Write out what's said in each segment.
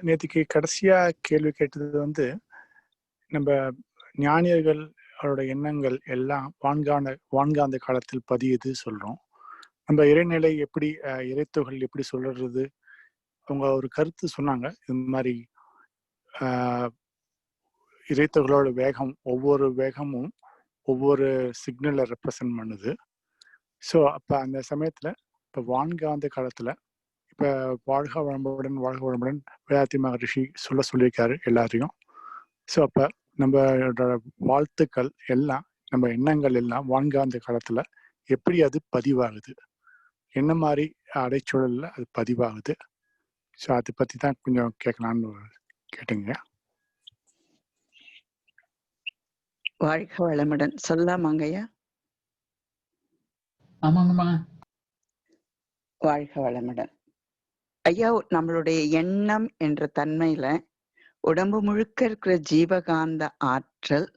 நேற்றுக்கு கடைசியா கேள்வி கேட்டது வந்து நம்ம ஞானியர்கள் அவரோட எண்ணங்கள் எல்லாம் வான்காந்த காலத்தில் பதியுது சொல்றோம். நம்ம இறைநிலை எப்படி இறைத்துகள் எப்படி சொல்றது, அவங்க ஒரு கருத்து சொன்னாங்க. இந்த மாதிரி இறைத்துகளோட வேகம், ஒவ்வொரு வேகமும் ஒவ்வொரு சிக்னலை ரெப்ரசன்ட் பண்ணுது. ஸோ அப்போ அந்த சமயத்தில் இப்போ வான்காந்த காலத்தில் இப்போ வாழ்க வளமுடன் வேதாத்தி மகரிஷி சொல்லியிருக்காரு எல்லாரையும். ஸோ அப்போ நம்மளோட வாழ்த்துக்கள் எல்லாம், நம்ம எண்ணங்கள் எல்லாம் வான்காந்த காலத்தில் எப்படி அது பதிவாகுது, என்ன மாதிரி அடைச்சூழலில் அது பதிவாகுது. ஸோ அதை பற்றி தான் கொஞ்சம் கேட்கலான்னு கேட்டுங்க. வாழ்க வளமுடன். சொல்லாமாங்கய்யா? ஆமாங்கம்மா. வாழ்க வளமுடன் ஐயா. நம்மளுடைய எண்ணம் என்ற தன்மையில உடம்பு முழுக்க இருக்கிற ஜீவகாந்த ஆற்றல்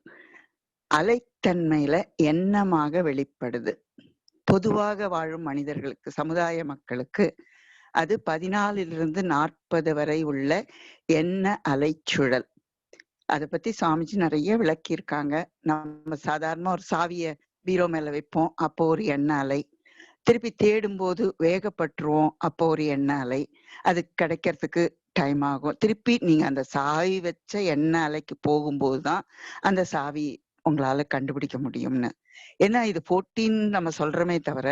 அலைத்தன்மையில எண்ணமாக வெளிப்படுது. பொதுவாக வாழும் மனிதர்களுக்கு, சமுதாய மக்களுக்கு அது 14 to 40 வரை உள்ள எண்ண அலைச்சுழல். அதை பத்தி சுவாமிஜி நிறைய விளக்கியிருக்காங்க. நம்ம சாதாரணமா ஒரு சாவிய பீரோ மேல வைப்போம், அப்போ ஒரு எண்ண அலை. திருப்பி தேடும் போது வேகப்பட்டுருவோம், அப்போ ஒரு எண்ண அலை. அது கிடைக்கிறதுக்கு டைம் ஆகும். திருப்பி நீங்க அந்த சாவி வச்ச எண்ண அலைக்கு போகும்போதுதான் அந்த சாவி உங்களால கண்டுபிடிக்க முடியும்னு. ஏன்னா இது 14 நம்ம சொல்றோமே தவிர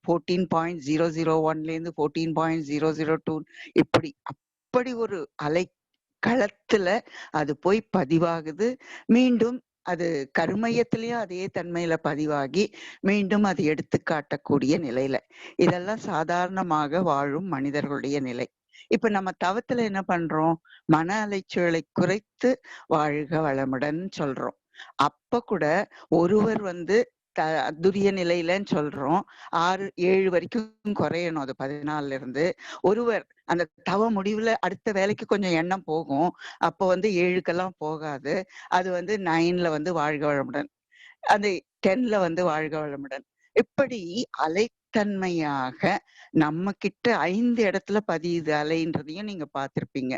14.001 14.002 இப்படி அப்படி ஒரு அலை களத்துல அது போய் பதிவாகுது. மீண்டும் அது கருமையத்திலயும் அதே தன்மையில பதிவாகி மீண்டும் அது எடுத்து காட்டக்கூடிய நிலையில. இதெல்லாம் சாதாரணமாக வாழும் மனிதர்களுடைய நிலை. இப்ப நம்ம தவத்துல என்ன பண்றோம்? மன அலைச்சலை குறைத்து வாழ்க வளமுடன் சொல்றோம். அப்ப கூட ஒருவர் துரிய நிலையிலன்னு சொல்றோம். 6-7 வரைக்கும் குறையணும் அது 14 ஒருவர் அந்த தவ முடிவுல அடுத்த வேலைக்கு கொஞ்சம் எண்ணம் போகும். அப்போ 7க்கெல்லாம் போகாது. அது 9ல வாழ்க வளமுடன், அது 10ல வாழ்க வளமுடன். இப்படி அலைத்தன்மையாக நம்ம கிட்ட 5 இடத்துல பதியுது அலைன்றதையும் நீங்க பார்த்திருப்பீங்க.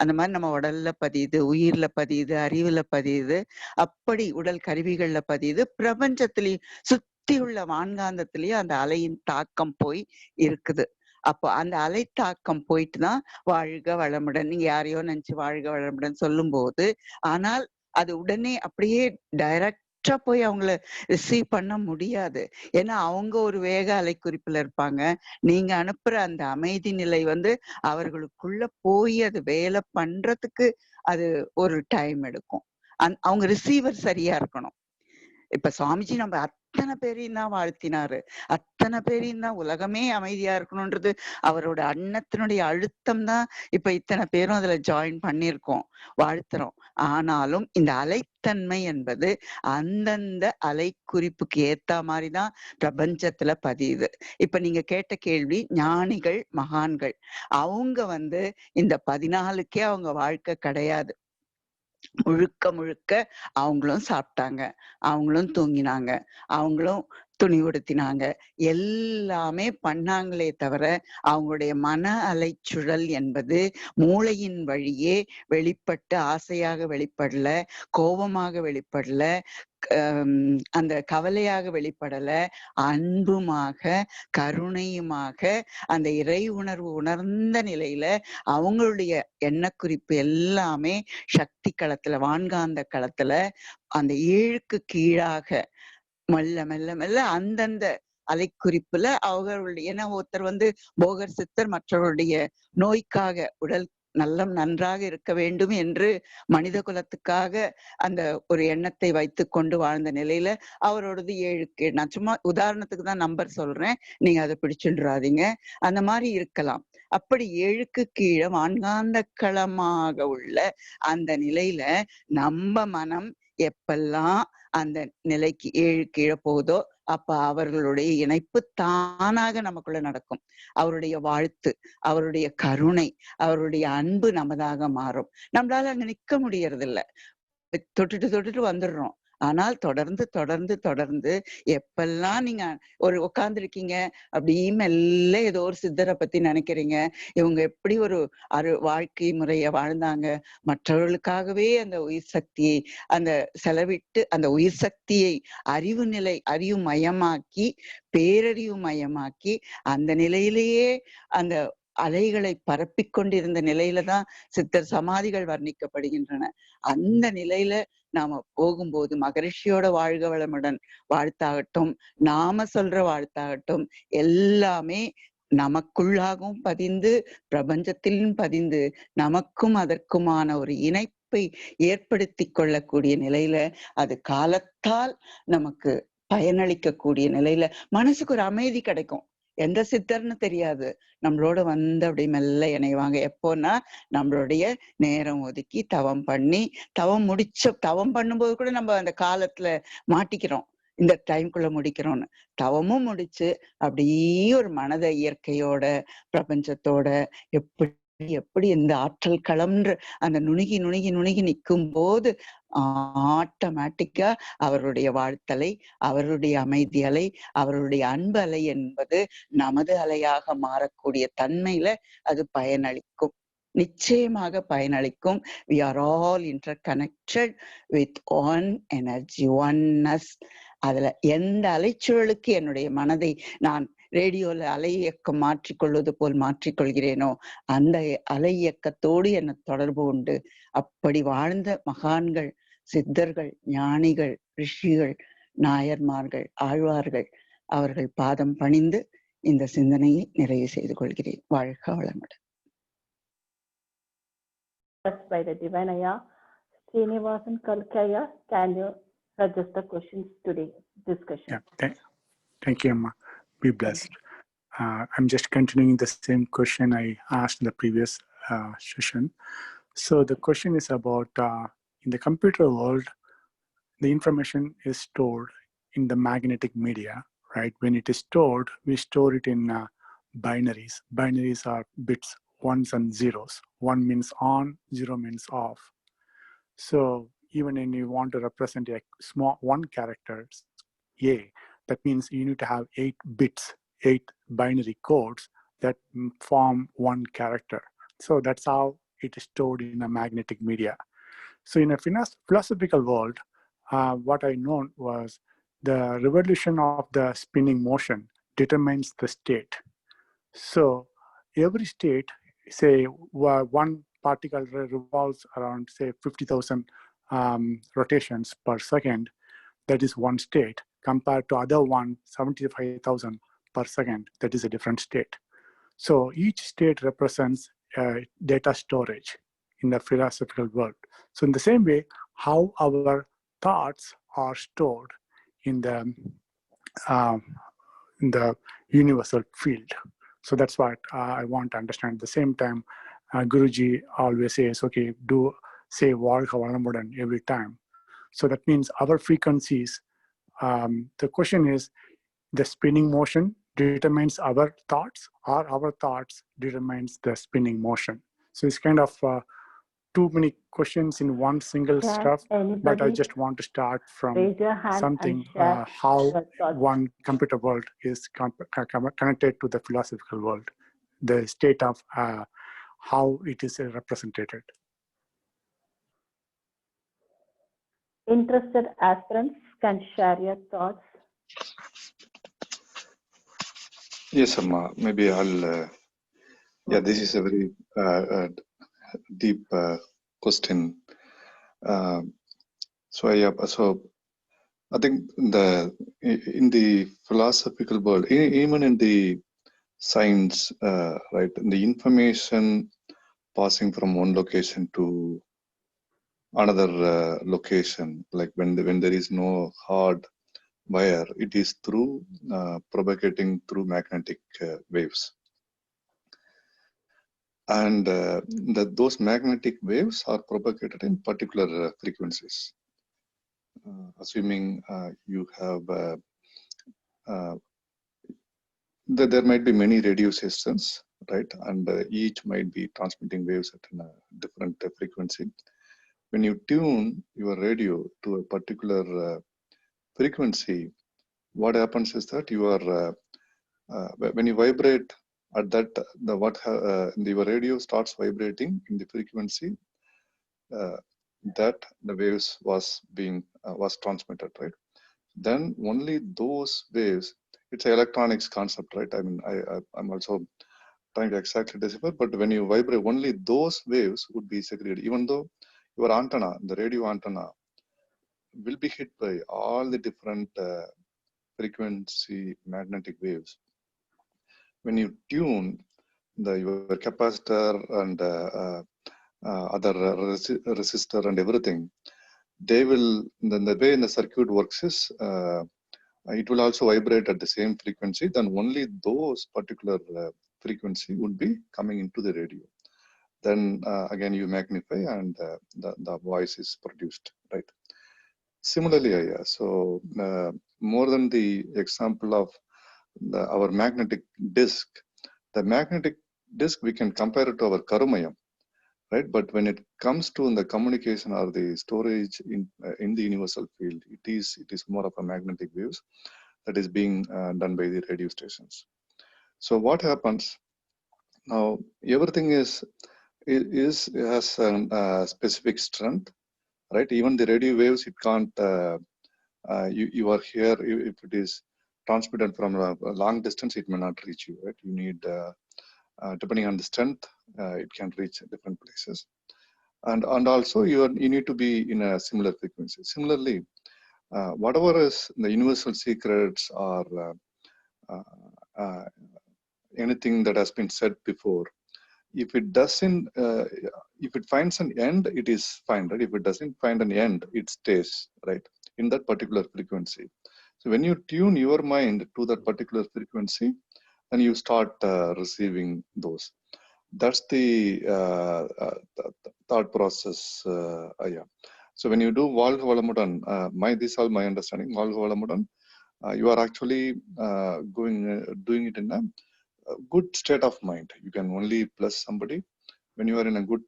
அந்த மாதிரி நம்ம உடல்ல பதியுது, உயிர்ல பதியுது, அறிவுல பதியுது, அப்படி உடல் கருவிகள்ல பதியுது, பிரபஞ்சத்திலயும் சுத்தி உள்ள வான்காந்தத்திலயும் அந்த அலையின் தாக்கம் போய் இருக்குது. அப்போ அந்த அலை தாக்கம் போயிட்டுதான் வாழ்க வளமுடன் நீங்க யாரையோ நினைச்சு வாழ்க வளமுடன் சொல்லும் போது, ஆனால் அது உடனே அப்படியே டைரக்டா போய் அவங்கள ரிசீவ் பண்ண முடியாது. ஏன்னா அவங்க ஒரு வேக அலை குறிப்புல இருப்பாங்க. நீங்க அனுப்புற அந்த அமைதி நிலை அவர்களுக்குள்ள போய் அது வேலை பண்றதுக்கு அது ஒரு டைம் எடுக்கும். அவங்க ரிசீவர் சரியா இருக்கணும். இப்ப சுவாமிஜி நம்ம அத்தனை பேரையும் தான் வாழ்த்தினாரு, அத்தனை பேரையும் தான் உலகமே அமைதியா இருக்கணும்ன்றது அவரோட அன்னத்தினுடைய அழுத்தம் தான். இப்ப இத்தனை பேரும் அதுல ஜாயின் பண்ணியிருக்கோம், வாழ்த்துறோம். ஆனாலும் இந்த அலைத்தன்மை என்பது அந்தந்த அலை குறிப்புக்கு ஏத்த மாதிரிதான் பிரபஞ்சத்துல பதியுது. இப்ப நீங்க கேட்ட கேள்வி, ஞானிகள் மகான்கள் அவங்க இந்த 14க்கே அவங்க வாழ்க்கை கிடையாது. முழுக்க முழுக்க அவங்களும் சாப்பிட்டாங்க, அவங்களும் தூங்கினாங்க, அவங்களும் துணி உடுத்தினாங்க, எல்லாமே பண்ணாங்களே தவிர அவங்களுடைய மன அலைச்சுழல் என்பது மூளையின் வழியே வெளிப்பட்டு ஆசையாக வெளிப்படல, கோபமாக வெளிப்படல, அந்த கவலையாக வெளிப்படல, அன்புமாக கருணையுமாக அந்த இறை உணர்வு உணர்ந்த நிலையில அவங்களுடைய எண்ணக்குறிப்பு எல்லாமே சக்தி களத்துல, வான்காந்த களத்துல அந்த 7க்கு கீழாக மெல்ல மெல்ல மெல்ல அந்தந்த அலைக்குறிப்புல அவர்களுடைய, ஏன்னா ஒருத்தர் போகர் சித்தர் மற்றவருடைய நோய்க்காக உடல் நன்றாக இருக்க வேண்டும் என்று மனித குலத்துக்காக அந்த ஒரு எண்ணத்தை வைத்து கொண்டு வாழ்ந்த நிலையில அவரோடது 7க்கு, நான் சும்மா உதாரணத்துக்கு தான் நம்பர் சொல்றேன், நீங்க அதை பிடிச்சுடாதீங்க, அந்த மாதிரி இருக்கலாம். அப்படி 7க்கு கீழே வான்காந்த களமாக உள்ள அந்த நிலையில நம்ம மனம் எப்பெல்லாம் அந்த நிலைக்கு 7 கீழே போகுதோ அப்ப அவர்களுடைய இணைப்பு தானாக நமக்குள்ள நடக்கும். அவருடைய வாழ்த்து, அவருடைய கருணை, அவருடைய அன்பு நமதாக மாறும். நம்மளால அங்க நிக்க முடியறது இல்ல, தொட்டுட்டு வந்துடுறோம். ஆனால் தொடர்ந்து தொடர்ந்து தொடர்ந்து எப்பெல்லாம் நீங்க ஒரு உட்கார்ந்துருக்கீங்க, அப்படி மெல்ல ஏதோ ஒரு சித்தரை பத்தி நினைக்கிறீங்க, இவங்க எப்படி ஒரு வாழ்க்கை முறைய வாழ்ந்தாங்க, மற்றவர்களுக்காகவே அந்த உயிர் சக்தியை அந்த செலவிட்டு அந்த உயிர் சக்தியை அறிவு மயமாக்கி பேரறிவு மயமாக்கி அந்த நிலையிலேயே அந்த அலைகளை பரப்பிக் கொண்டிருந்த நிலையில தான் சித்தர் சமாதிகள் வர்ணிக்கப்படுகின்றன. அந்த நிலையில நாம போகும்போது மகரிஷியோட வாழ்க வளமுடன் வாழ்த்தாகட்டும், நாம சொல்ற வாழ்த்தாகட்டும், எல்லாமே நமக்குள்ளாகவும் பதிந்து பிரபஞ்சத்திலும் பதிந்து நமக்கும் அதற்குமான ஒரு இணைப்பை ஏற்படுத்தி கொள்ளக்கூடிய நிலையில அது காலத்தால் நமக்கு பயனளிக்கக்கூடிய நிலையில மனசுக்கு ஒரு அமைதி கிடைக்கும். எந்த சித்தர்னு தெரியாது, நம்மளோட வந்து அப்படி மெல்ல இணைவாங்க. எப்போன்னா நம்மளுடைய நேரம் ஒதுக்கி தவம் பண்ணி தவம் பண்ணும்போது கூட நம்ம அந்த காலத்துல மாட்டிக்கிறோம், இந்த டைம்குள்ள முடிக்கிறோம்னு. தவமும் முடிச்சு அப்படியே ஒரு மனதை இயற்கையோட பிரபஞ்சத்தோட எப்படி எப்படி இந்த ஆற்றல் களம்ன்ற அந்த நுணுகி நுணுகி நுணுகி நிற்கும் போது ஆட்டோமேட்டிக்கா அவருடைய வாழ்த்தலை, அவருடைய அமைதி அலை, அவருடைய அன்பு அலை என்பது நமது அலையாக மாறக்கூடிய தன்மையில அது பயனளிக்கும், நிச்சயமாக பயனளிக்கும். We are all interconnected with one energy, oneness. அதுல எந்த அலைச்சூழலுக்கு என்னுடைய மனதை நான் ரேடியோல அலை இயக்கம் மாற்றிக்கொள்வது போல் மாற்றிக்கொள்கிறேனோ அந்த அலை இயக்கத்தோடு என்ன தொடர்பு உண்டு. அப்படி வாழ்ந்த மகான்கள், சித்தர்கள், ஞானிகள், ரிஷிகள், நாயர்மார்கள், ஆழ்வார்கள், அவர்கள் பாதம் பணிந்து இந்த சிந்தனையை நிறைவு செய்து கொள்கிறேன். வாழ்க வளமுடன். By the Divine Ayah, Srinivasan Kalkaya, can you suggest the questions today discussion? Yeah, thank you, Amma. Be blessed. I'm just continuing the same question I asked in the previous session. So the question is about in the computer world, the information is stored in the magnetic media, right? When it is stored, we store it in binaries. Binaries are bits, ones and zeros. One means on, zero means off. So even when you want to represent a small one character, A, that means you need to have 8 bits, 8 binary codes that form one character. So that's how it is stored in a magnetic media. So in a philosophical world, what I know was the revolution of the spinning motion determines the state. So every state, say one particle revolves around, say, 50,000 rotations per second. That is one state, compared to other one, 75,000 per second. That is a different state. So each state represents data storage in the philosophical world. So in the same way, how our thoughts are stored in the universal field. So that's what I want to understand. At the same time, Guruji always says, okay, do say Valga Valamudan every time. So that means our frequencies, the question is, the spinning motion determines our thoughts, or our thoughts determines the spinning motion? So it's kind of too many questions in one single stuff, but I just want to start from something, how one computer world is connected to the philosophical world, the state of how it is represented. Interested aspirants can share your thoughts. Yes, Amma. Maybe I'll. Yeah, this is a very deep question. So I think in the philosophical world, even in the science, right, the information passing from one location to another location, like when there is no hard wire, it is through propagating through magnetic waves. And those magnetic waves are propagated in particular frequencies. Assuming you have, there might be many radio systems, right? And each might be transmitting waves at a different frequency. when you tune your radio to a particular frequency, what happens is that you are when you vibrate at that your radio starts vibrating in the frequency that the waves was transmitted, right? Then only those waves, it's an electronics concept, right? I mean, I'm also trying to exactly decipher, but when you vibrate, only those waves would be segregated, even though your antenna, the radio antenna, will be hit by all the different frequency magnetic waves. When you tune your capacitor and other resistor and everything, they will, then the way in the circuit works is it will also vibrate at the same frequency. Then only those particular frequency would be coming into the radio. Then again you magnify and the voice is produced, right? Similarly, so more than the example of our magnetic disk, the magnetic disk we can compare it to our Karumayam, right? But when it comes to the communication or the storage in the universal field, it is more of a magnetic waves that is being done by the radio stations. So what happens now? Everything has a specific strength, right? Even the radio waves, it can't. You are here. If it is transmitted from a long distance, it may not reach you, right? You need, depending on the strength, it can reach different places. And also you need to be in a similar frequency. Similarly, whatever is the universal secrets or anything that has been said before, if it doesn't, if it finds an end, it is fine, right? If it doesn't find an end, it stays, right, in that particular frequency. So when you tune your mind to that particular frequency, then you start receiving those. That's the thought process. Yeah. So when you do Valga Valamudan, this is all my understanding. Valga Valamudan, you are actually doing it in a good state of mind. You can only bless somebody when you are in a good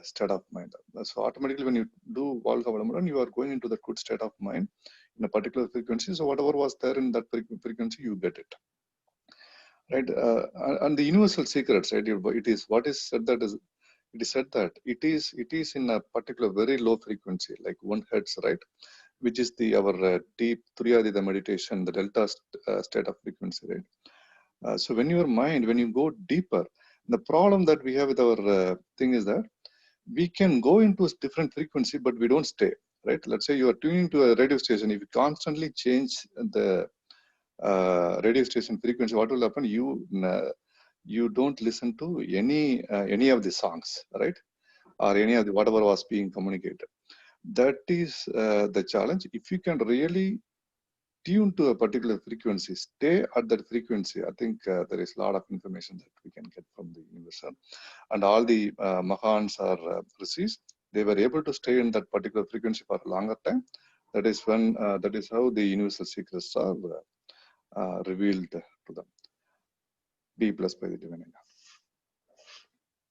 state of mind. So automatically when you do Valga Valamudan, you are going into the good state of mind in a particular frequency. So whatever was there in that frequency, you get it. Right, and the universal secrets, right? It is what is said that is, it is said that it is in a particular very low frequency, like 1 hertz, right? Which is our deep Turiyadita meditation, the delta state of frequency, right? So when your mind, when you go deeper, the problem that we have with our thing is that we can go into a different frequency, but we don't stay, right? Let's say you are tuning to a radio station. If you constantly change the radio station frequency, what will happen? You don't listen to any of the songs, right? Or any of the whatever was being communicated. That is the challenge. If you can really tune to a particular frequency, stay at that frequency, I think there is a lot of information that we can get from the universal. And all the Mahans or Rishis, they were able to stay in that particular frequency for a longer time. That is when that is how the universal secrets are revealed to them. Be blessed by the divine Ayah.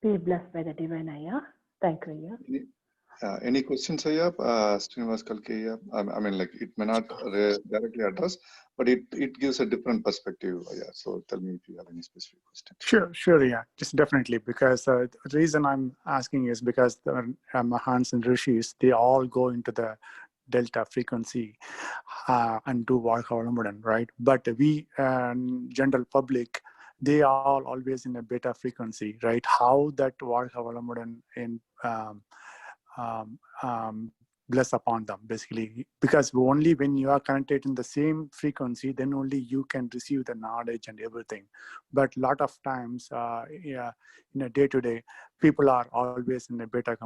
Be blessed by the divine Ayah. Thank you, Ayah. Any questions, Ayah? Srinivas Kalke, I mean, like it may not directly address, but it gives a different perspective, Ayah. So tell me if you have any specific questions. Sure, yeah, just definitely. Because the reason I'm asking is because the Mahans and Rishis, they all go into the delta frequency and do Valga Valamudan, right? But we, general public, they are always in a beta frequency, right? How that Valga Valamudan in bless upon them, basically, because only when you are connected in the same frequency, then only you can receive the knowledge and everything. But a lot of times, in a day-to-day, people are always in a beta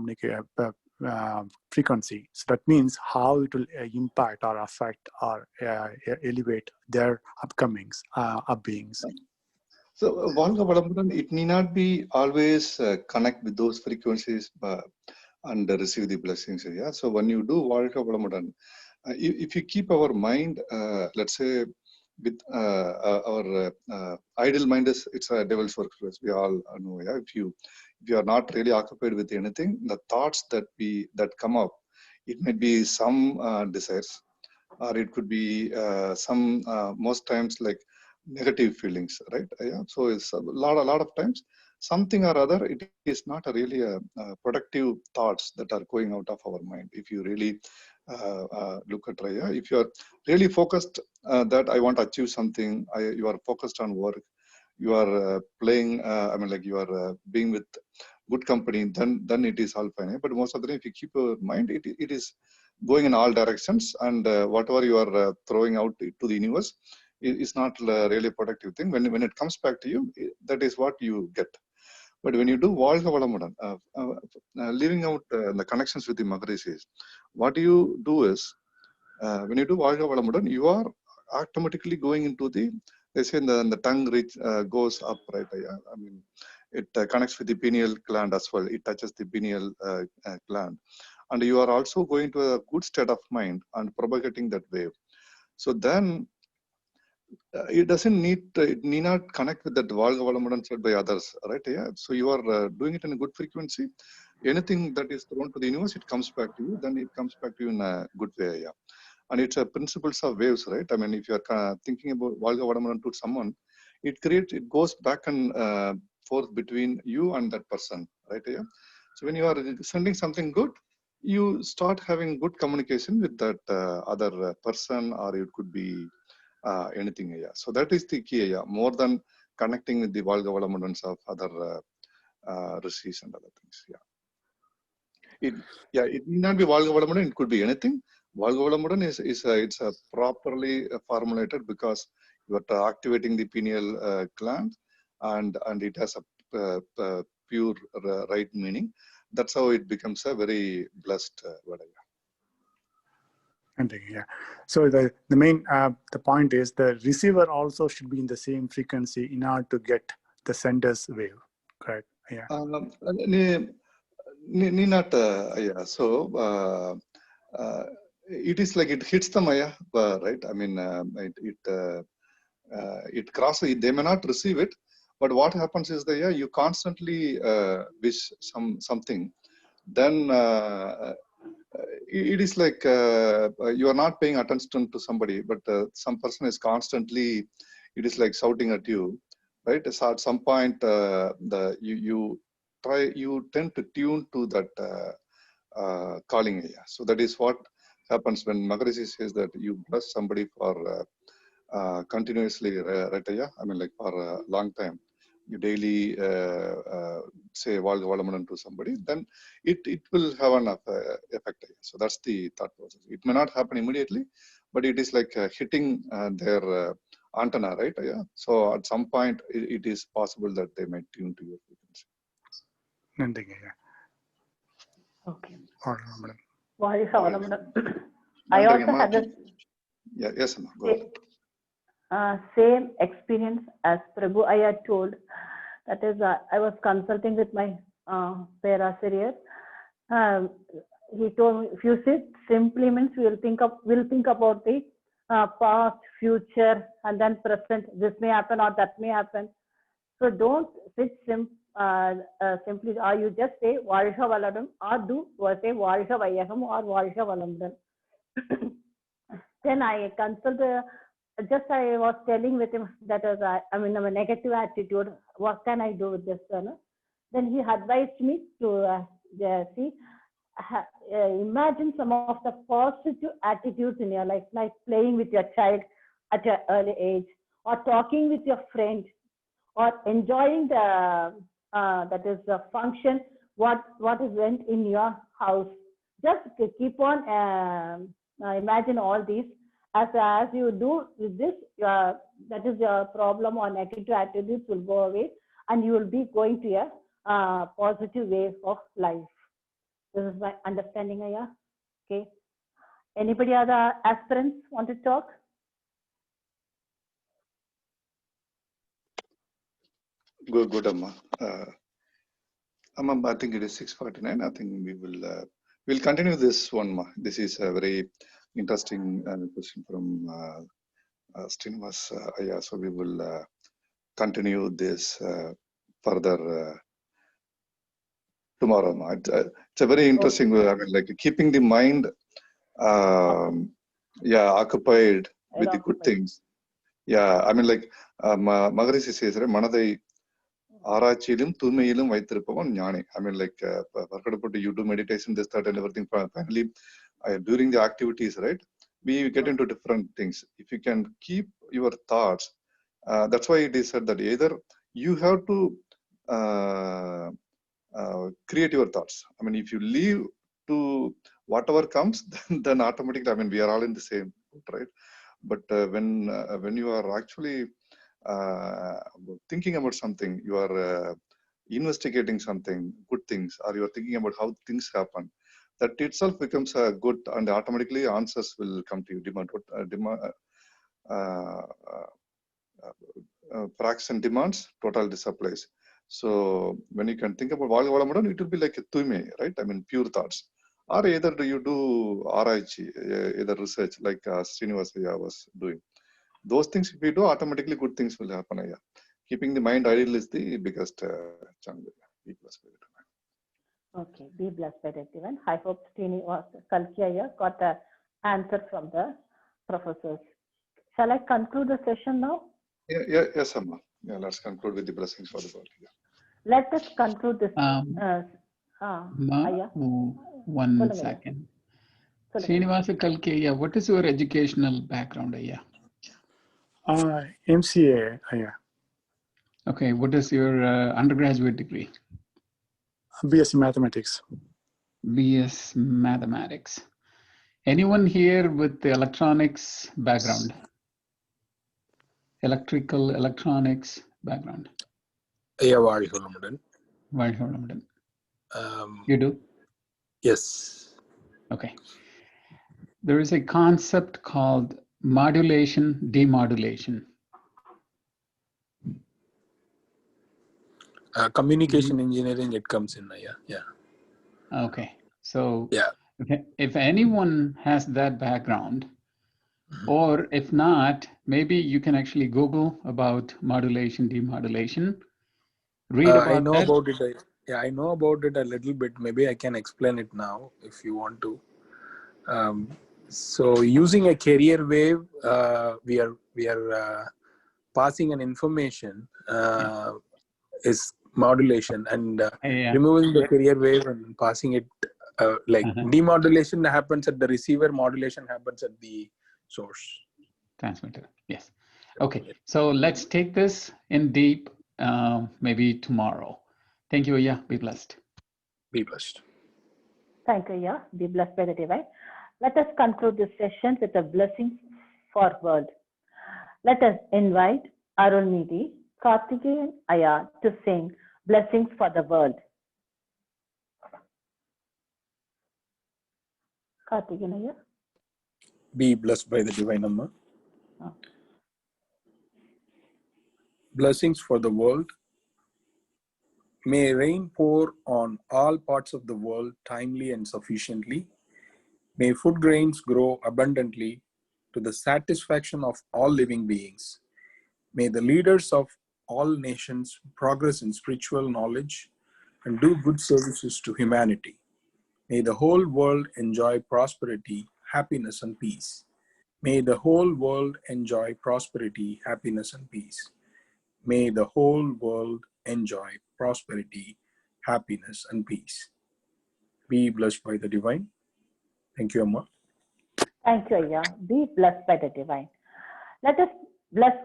frequency. So that means how it will impact or affect or elevate their upcomings, upbeings. So Valga Valamudan, it need not be always connect with those frequencies and receive the blessings. Yeah. So when you do Valga Valamudan, if you keep our mind, let's say, with our idle mind, it's a devil's workplace. We all know. Yeah. if you are not really occupied with anything, the thoughts that come up, it might be some desires, or it could be some most times like negative feelings, right? Yeah. So it's a lot of times something or other. It is not a really productive thoughts that are going out of our mind. If you really look at Raya, if you are really focused that I want to achieve something, you are focused on work, you are playing. I mean, like you are being with good company, then it is all fine. But most of the time, if you keep your mind, it is going in all directions, and whatever you are throwing out to the universe is not really a productive thing. When it comes back to you, that is what you get. But when you do Valga Valamudan, leaving out the connections with the Maharishis, what you do is, when you do Valga Valamudan, you are automatically going into they say the tongue reach goes up, right? Yeah? I mean, it connects with the pineal gland as well. It touches the pineal gland. And you are also going to a good state of mind and propagating that wave. So then it need not connect with that Valga Valamudan said by others, right? Yeah. So you are doing it in a good frequency. Anything that is thrown to the universe, it comes back to you. Then it comes back to you in a good way. Yeah. And it's a principles of waves, right? I mean, if you are thinking about Valga Valamudan to someone, it goes back and forth between you and that person, right? Yeah. So when you are sending something good, you start having good communication with that other person, or it could be anything. Yeah. So that is the key. Yeah. More than connecting with the Valga Valamudans of other rishis and other things. Yeah. It need not be Valga Valamudan. It could be anything. Valga Valamudan it's a properly formulated because you are activating the pineal gland, and it has a pure right meaning. That's how it becomes a very blessed word. Yeah. So the main the point is the receiver also should be in the same frequency in order to get the sender's wave. Correct. Yeah. Not yeah. So it is like it hits the Maya, right? I mean, it crosses. They may not receive it, but what happens is that you constantly wish something. Then it is like you are not paying attention to somebody, but some person is constantly. It is like shouting at you, right? So at some point, you tend to tune to that calling area. So that is what happens when Maharishi says that you bless somebody for continuously, right? Yeah, I mean, like for a long time. You daily say Valga Valamudan to somebody, then it will have an effect. So that's the thought process. It may not happen immediately, but it is like hitting their antenna, right? Yeah. So at some point, it is possible that they might tune to your frequency. Okay. Valga Valamudan. I also had this. Yeah. Yes, Amma. Go ahead. Same experience as Prabhu I had told. That is, I was consulting with my Perasiriya. He told me, if you sit simply means we'll think about the past, future, and then present. This may happen or that may happen. So don't sit simply, or you just say Valga Valamudan, or say Valga Vaiyagam or Valga Valamudan. Then I consulted. Just I was telling with him that was I mean a negative attitude. What can I do with this? Then he advised me to imagine some of the positive attitudes in your life, like playing with your child at your early age, or talking with your friend, or enjoying the that is the function what is went in your house. Just keep on imagine all these. As you do with this, that is your problem or negative attitudes will go away, and you will be going to a positive way of life. This is my understanding, Aya. Okay. Anybody other aspirants want to talk? Good, Amma. Amma, I think it is 6:49. I think we'll continue this one. Ma. This is a very interesting question from Srinivas Aya. So we will continue this further tomorrow. No? It's a very interesting. I mean, like keeping the mind, occupied with the good things. Yeah, I mean, like Maharishi says, Manadai ஆராய்ச்சியிலும் தூய்மையிலும் வைத்திருப்பவன் ஞானி. I mean, like you do meditation, this, that, and everything. Finally, during the activities, right, we get into different things. If you can keep your thoughts, that's why it is said that either you have to create your thoughts. I mean, if you leave to whatever comes, then automatically, I mean, we are all in the same boat, right? But when you are actually thinking about something, you are investigating something, good things, or you are thinking about how things happen, that itself becomes a good, and automatically answers will come to you. Praxis and demands, total disapplies. So when you can think about Valgavalamudan, it will be like a tuime, right? I mean, pure thoughts. Or either do you do araichi, either research like Srinivasaya was doing. Those things, if we do, automatically good things will happen. Yeah. Keeping the mind idle is the biggest challenge. Be blessed by the divine. Okay, be blessed by the divine. I hope Kalkiya got the answer from the professors. Shall I conclude the session now? Yes, Amma. Yeah, let's conclude with the blessings for the world. Yeah. Let us conclude this. One second. Srinivasa Kalkiya, what is your educational background, Ayya? MCA, Ayya. Okay, what is your undergraduate degree? BSc Mathematics. BS Mathematics. Anyone here with the electronics background? Electrical, electronics background? Yeah, Valgavalamudan. You do? Yes. Okay. There is a concept called modulation, demodulation. Communication engineering, it comes in. Yeah. Okay. So yeah, if anyone has that background, or if not, maybe you can actually Google about modulation, demodulation. Read about I know that. about it. I know about it a little bit. Maybe I can explain it now if you want to. So using a carrier wave, we are passing an information is modulation, and removing the carrier wave and passing it demodulation happens at the receiver, modulation happens at the source. Transmitter, yes. Okay, so let's take this in deep maybe tomorrow. Thank you, Ayya. Be blessed. Be blessed. Thank you, Ayya. Be blessed by the divine. Let us conclude this session with a blessing for world. Let us invite Arulnidhi, Karthikeyan, and Ayya to sing blessings for the world. Karthikeyan, Ayya. Be blessed by the divine, Amma. Blessings for the world. May rain pour on all parts of the world timely and sufficiently. May food grains grow abundantly to the satisfaction of all living beings. May the leaders of all nations progress in spiritual knowledge and do good services to humanity. May the whole world enjoy prosperity, happiness, and peace. May the whole world enjoy prosperity, happiness, and peace. May the whole world enjoy prosperity, happiness, and peace. Be blessed by the divine. Thank you, Amma. Thank you, Ayya. Be blessed by the divine. Let us bless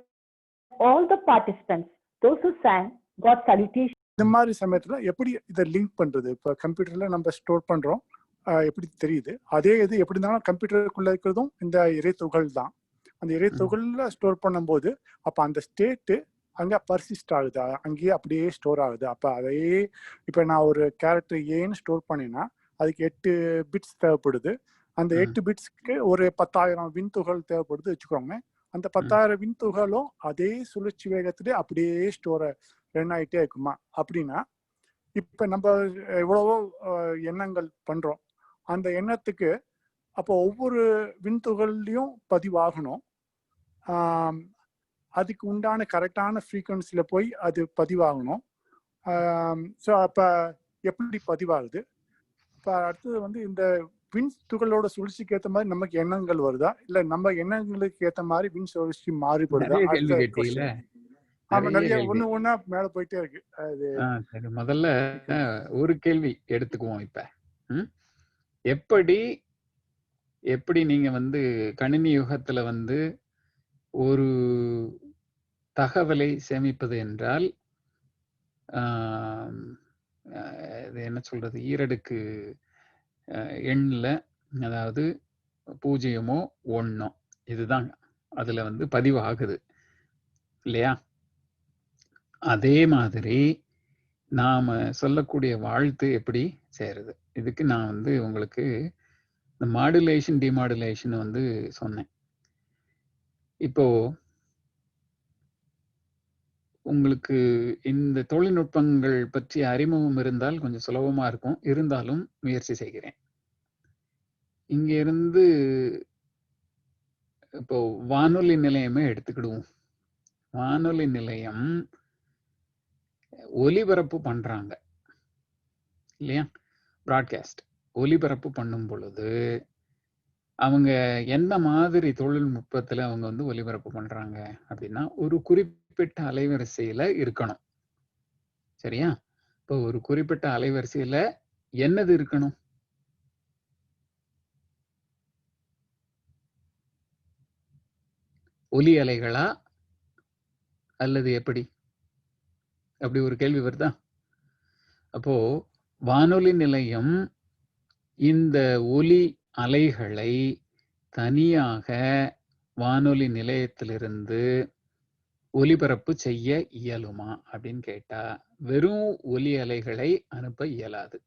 all the participants, those who sang, God salutation. இந்த மாதிரி சமயத்துல எப்படி இதை link பண்றது? இப்போ கம்ப்யூட்டர்ல நம்ம store பண்றோம், எப்படி தெரியுது? அதே இது எப்படி இருந்தாலும் கம்ப்யூட்டருக்குள்ள இருக்கிறதும் இந்த இறை துகள் தான். அந்த இறை துகள்ல ஸ்டோர் பண்ணும்போது அப்ப அந்த ஸ்டேட்டு அங்க பர்சிஸ்ட் ஆகுது, அங்கேயே அப்படியே ஸ்டோர் ஆகுது. அப்ப அதையே இப்ப நான் ஒரு கேரக்டர் ஏன்னு ஸ்டோர் பண்ணினா அதுக்கு 8 பிட்ஸ் தேவைப்படுது. அந்த 8 பிட்ஸ்க்கு ஒரு 10,000 விண்துகள் தேவைப்படுது வச்சுக்கோங்க. அந்த 10,000 விண்துகளும் அதே சுழற்சி வேகத்திலே அப்படியே ஸ்டோர் ரன் ஆகிட்டே இருக்குமா? அப்படின்னா இப்ப நம்ம எவ்வளவோ எண்ணங்கள் பண்றோம், அந்த எண்ணத்துக்கு அப்போ ஒவ்வொரு விண்துகள்லையும் பதிவாகணும். அதுக்கு உண்டான கரெக்டான ஃப்ரீக்வன்சியில் போய் அது பதிவாகணும். ஸோ அப்போ எப்படி பதிவாகுது. இப்போ அடுத்தது வந்து இந்த விண் துகளோட சுழற்சிக்கு ஏற்ற மாதிரி நமக்கு எண்ணங்கள் வருதா, இல்ல நம்ம எண்ணங்களுக்கு ஏற்ற மாதிரி விண் சுழற்சி மாறுபடுதா? நிறைய கேள்வி அடுத்த கேட்டீங்களே, கொஸ்டின். ஆமா, நிறைய நிறைய கேள்வி. ஒண்ணு ஒண்ணா மேல போயிட்டே இருக்கு. அது சரி, முதல்ல ஒரு கேள்வி எடுத்துக்குவோம். இப்ப எப்படி நீங்க வந்து கணினி யுகத்துல வந்து ஒரு தகவலை சேமிப்பது என்றால் இது என்ன சொல்றது, ஈரடுக்கு எண்ணில், அதாவது 0 1 இதுதான் அதுல வந்து பதிவு ஆகுது இல்லையா? அதே மாதிரி நாம சொல்லக்கூடிய வாழ்த்து எப்படி சேருது, இதுக்கு நான் வந்து உங்களுக்கு இந்த மாடுலேஷன் டிமாடுலேஷன் வந்து சொன்னேன். இப்போ உங்களுக்கு இந்த தொழில்நுட்பங்கள் பற்றி அறிமுகம் இருந்தால் கொஞ்சம் சுலபமா இருக்கும். இருந்தாலும் முயற்சி செய்கிறேன். இங்க இருந்து இப்போ வானொலி நிலையமே எடுத்துக்கிடுவோம். வானொலி நிலையம் ஒலிபரப்பு பண்றாங்க இல்லையா? பிராட்காஸ்ட் ஒலிபரப்பு பண்ணும் பொழுது அவங்க எந்த மாதிரி தொழில்நுட்பத்துல அவங்க வந்து ஒலிபரப்பு பண்றாங்க அப்படின்னா, ஒரு குறிப்பிட்ட அலைவரிசையில இருக்கணும். சரியா? இப்போ ஒரு குறிப்பிட்ட அலைவரிசையில என்னது இருக்கணும்? ஒலி அலைகளா அல்லது எப்படி? அப்படி ஒரு கேள்வி வருதா? அப்போ வானொலி நிலையம் இந்த ஒலி அலைகளை தனியாக வானொலி நிலையத்திலிருந்து ஒலிபரப்பு செய்ய இயலுமா அப்படின்னு கேட்டா, வெறும் ஒலி அலைகளை அனுப்ப இயலாது.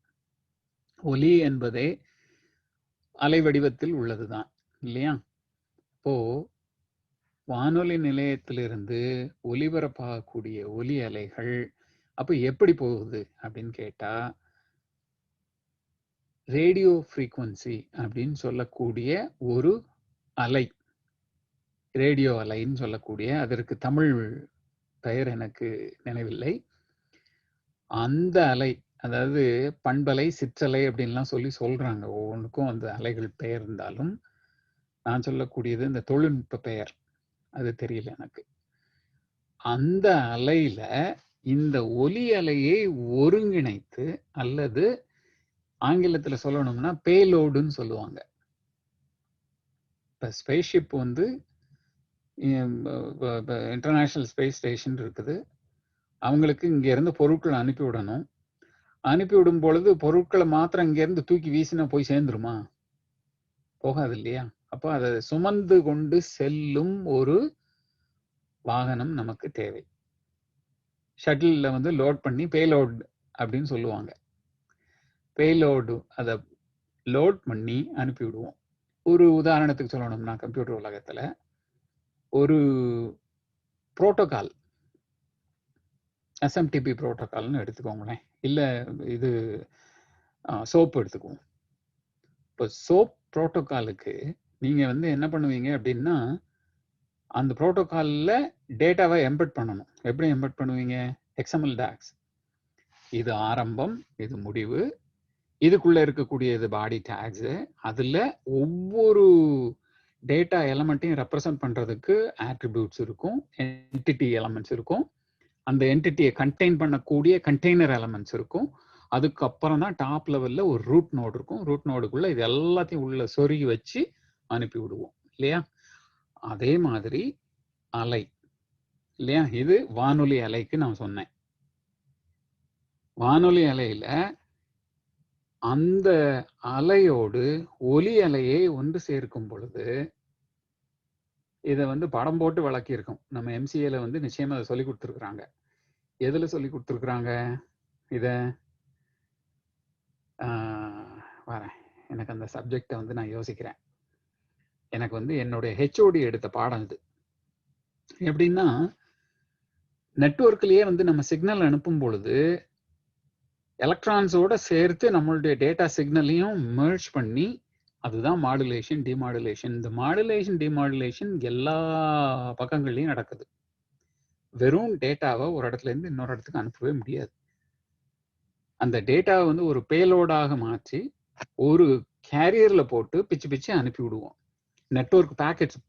ஒலி என்பதே அலை வடிவத்தில் உள்ளதுதான் இல்லையா? இப்போ வானொலி நிலையத்திலிருந்து ஒலிபரப்பாகக்கூடிய ஒலி அலைகள் அப்ப எப்படி போகுது அப்படின்னு கேட்டா, ரேடியோ ஃப்ரீக்வன்சி அப்படின்னு சொல்லக்கூடிய ஒரு அலை, ரேடியோ அலைன்னு சொல்லக்கூடிய, அதற்கு தமிழ் பெயர் எனக்கு நினைவில்லை. அந்த அலை, அதாவது பண்பலை சிற்றலை அப்படின்லாம் சொல்றாங்க. ஒவ்வொன்றுக்கும் அந்த அலைகள் பெயர் இருந்தாலும் நான் சொல்லக்கூடியது இந்த தொழில்நுட்ப பெயர் அது தெரியல எனக்கு. அந்த அலையில இந்த ஒலி அலையை ஒருங்கிணைத்து, அல்லது ஆங்கிலத்துல சொல்லணும்னா பேலோடுன்னு சொல்லுவாங்க. இப்ப ஸ்பேஸ்ஷிப் வந்து இன்டர்நேஷனல் ஸ்பேஸ் ஸ்டேஷன் இருக்குது. அவங்களுக்கு இங்க இருந்து பொருட்களை அனுப்பி விடணும். அனுப்பிவிடும் பொழுது பொருட்களை மாத்திரம் இங்க இருந்து தூக்கி வீசினா போய் சேர்ந்துருமா? போகாது இல்லையா? அப்போ அதை சுமந்து கொண்டு செல்லும் ஒரு வாகனம் நமக்கு தேவை. ஷட்டில்ல வந்து லோட் பண்ணி பேலோட் அப்படின்னு சொல்லுவாங்க. பேலோடு அதை லோட் பண்ணி அனுப்பி விடுவோம். ஒரு உதாரணத்துக்கு சொல்லணும்னா, கம்ப்யூட்டர் உலகத்துல ஒரு புரோட்டோகால், SMTP புரோட்டோகால்னு எடுத்துக்கோங்களேன், இல்ல இது சோப் எடுத்துக்குவோம். இப்போ சோப் புரோட்டோகாலுக்கு நீங்க வந்து என்ன பண்ணுவீங்க அப்படின்னா, அந்த புரோட்டோகால்ல டேட்டாவை எம்பெட் பண்ணணும். எப்படி எம்பெட் பண்ணுவீங்க? XML docs. இது ஆரம்பம், இது முடிவு, இதுக்குள்ள இருக்கக்கூடியது பாடி டேக்ஸ். அதுல ஒவ்வொரு டேட்டா எலமெண்ட்டையும் ரெப்ரசன்ட் பண்றதுக்கு ஆட்ரிபியூட்ஸ் இருக்கும், என்டிட்டி எலமெண்ட்ஸ் இருக்கும், அந்த என்டிட்டியை கண்டெயின் பண்ணக்கூடிய கண்டெய்னர் எலமெண்ட்ஸ் இருக்கும். அதுக்கப்புறம் தான் டாப் லெவல்ல ஒரு ரூட் நோடு இருக்கும். ரூட் நோடுக்குள்ள இது எல்லாத்தையும் உள்ள சொருகி வச்சு அனுப்பி விடுவோம் இல்லையா? அதே மாதிரி அலை இல்லையா? இது வானொலி அலைக்கு நான் சொன்னேன். வானொலி அலையில அந்த அலையோடு ஒலி அலையை ஒன்று சேர்க்கும் பொழுது, இதை வந்து படம் போட்டு விளக்கியிருக்கோம். நம்ம MCAல வந்து நிச்சயமா அதை சொல்லி கொடுத்துருக்குறாங்க. எதுல சொல்லி கொடுத்துருக்குறாங்க இத? வரேன், எனக்கு அந்த சப்ஜெக்டை வந்து நான் யோசிக்கிறேன். எனக்கு வந்து என்னுடைய HOD எடுத்த பாடம் இது. எப்படின்னா, நெட்வொர்க்லயே வந்து நம்ம சிக்னல் அனுப்பும் பொழுது எலக்ட்ரான்ஸோட சேர்த்து நம்மளுடைய டேட்டா சிக்னலையும் மெர்ஜ் பண்ணி, அதுதான் மாடுலேஷன் டிமாடுலேஷன். இந்த மாடுலேஷன் டிமாடுலேஷன் எல்லா பக்கங்கள்லயும் நடக்குது. வெறும் டேட்டாவை ஒரு இடத்துல இருந்து இன்னொரு இடத்துக்கு அனுப்பவே முடியாது. அந்த டேட்டாவை வந்து ஒரு பேலோடாக மாற்றி ஒரு கேரியர்ல போட்டு பிச்சு பிச்சு அனுப்பி விடுவோம். நெட்வொர்க்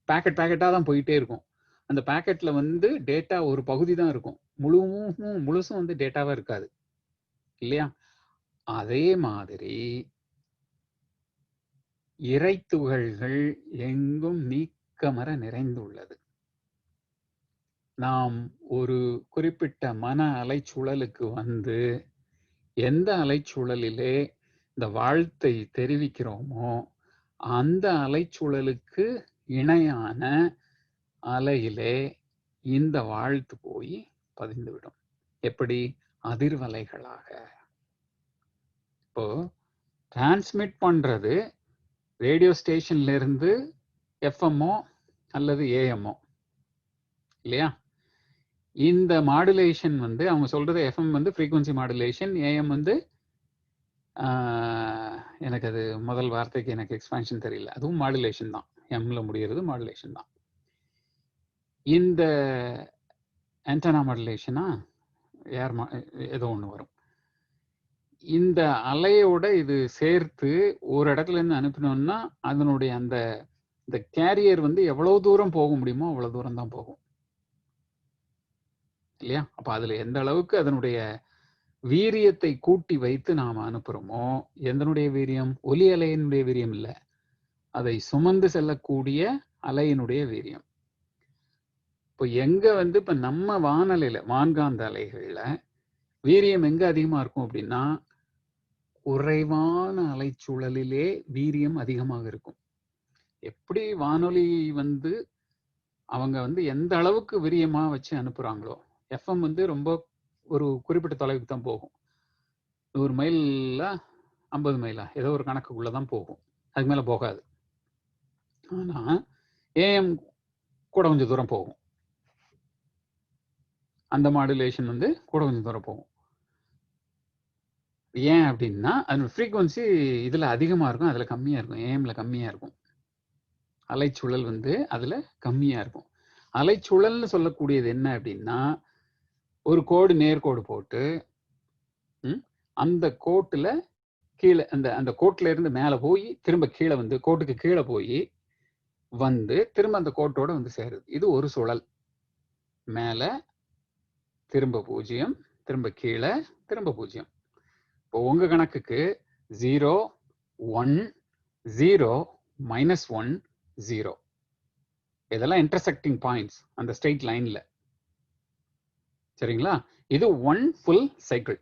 பேக்கெட்டாக தான் போயிட்டே இருக்கும். அந்த பேக்கெட்ல வந்து டேட்டா ஒரு பகுதி தான் இருக்கும், முழுசும் வந்து டேட்டாவா இருக்காது இல்லையா? அதே மாதிரி இறைத்துகள்கள் எங்கும் நீக்கமர நிறைந்துள்ளது. நாம் ஒரு குறிப்பிட்ட மன அலைச்சூழலுக்கு வந்து எந்த அலைச்சூழலிலே இந்த வாழ்த்தை தெரிவிக்கிறோமோ அந்த அலைச்சூழலுக்கு இணையான அலையிலே இந்த வாழ்த்து போய் பதிந்துவிடும். எப்படி? அதிர்வலைகளாக. இப்போ டிரான்ஸ்மிட் பண்றது ரேடியோ ஸ்டேஷன்ல இருந்து எஃப்எம்ஓ அல்லது ஏஎம்ஓ இல்லையா? இந்த மாடுலேஷன் வந்து அவங்க சொல்றது எஃப்எம் வந்து ஃப்ரீக்வன்சி மாடுலேஷன், ஏஎம் வந்து எனக்கு அது முதல் வார்த்தைக்கு எனக்கு எக்ஸ்பான்ஷன் தெரியல, அதுவும் மாடுலேஷன் தான், எம்ல முடிகிறது மாடுலேஷன் தான். இந்த ஆண்டனா மாடுலேஷனா ஏதோ ஒன்று வரும். இந்த அலையோட இது சேர்த்து ஒரு இடத்துல இருந்து அனுப்பினோம்னா அதனுடைய அந்த கேரியர் வந்து எவ்வளவு தூரம் போக முடியுமோ அவ்வளவு தூரம் தான் போகும் இல்லையா? அப்ப அதுல எந்த அளவுக்கு அதனுடைய வீரியத்தை கூட்டி வைத்து நாம் அனுப்புறோமோ, எதனுடைய வீரியம்? ஒலி அலையினுடைய வீரியம் இல்லை, அதை சுமந்து செல்லக்கூடிய அலையினுடைய வீரியம். இப்போ எங்க வந்து இப்ப நம்ம வானலையில வான்காந்த அலைகள்ல வீரியம் எங்க அதிகமா இருக்கும் அப்படின்னா குறைவான அலைச்சூழலிலே வீரியம் அதிகமாக இருக்கும். எப்படி வானொலி வந்து அவங்க வந்து எந்த அளவுக்கு வீரியமா வச்சு அனுப்புறாங்களோ, எஃப்எம் வந்து ரொம்ப ஒரு குறிப்பிட்ட தொலைவுக்கு தான் போகும், 100 மைல்ல 50 மைலா ஏதோ ஒரு கணக்குக்குள்ளதான் போகும், அதுக்கு மேல போகாது. ஆனா ஏஎம் கூட கொஞ்சம் தூரம் போகும், அந்த மாடுலேஷன் வந்து கூட கொஞ்சம் தூரம் போகும். ஏன் அப்படின்னா அதோட ஃப்ரீக்வன்சி இதுல அதிகமா இருக்கும், அதுல கம்மியா இருக்கும், ஏஎம்ல கம்மியா இருக்கும். அலைச்சூழல் வந்து அதுல கம்மியா இருக்கும். அலைச்சூழல்னு சொல்லக்கூடியது என்ன அப்படின்னா ஒரு கோடு நேர்கோடு போட்டு அந்த கோட்டுல கீழே அந்த கோட்டுல இருந்து மேல போய் திரும்ப கீழே வந்து கோட்டுக்கு கீழே போய் வந்து திரும்ப அந்த கோட்டோட வந்து சேருது. இது ஒரு சுழல். மேல திரும்ப 0, திரும்ப கீழே திரும்ப 0. இப்போ உங்க கணக்குக்கு 0 1 0 -1 0 இதெல்லாம் இன்டர்செக்டிங் பாயிண்ட்ஸ் அந்த ஸ்ட்ரெயிட் லைன்ல, சரிங்களா? இது 1 ஃபுல் சைக்கிள்.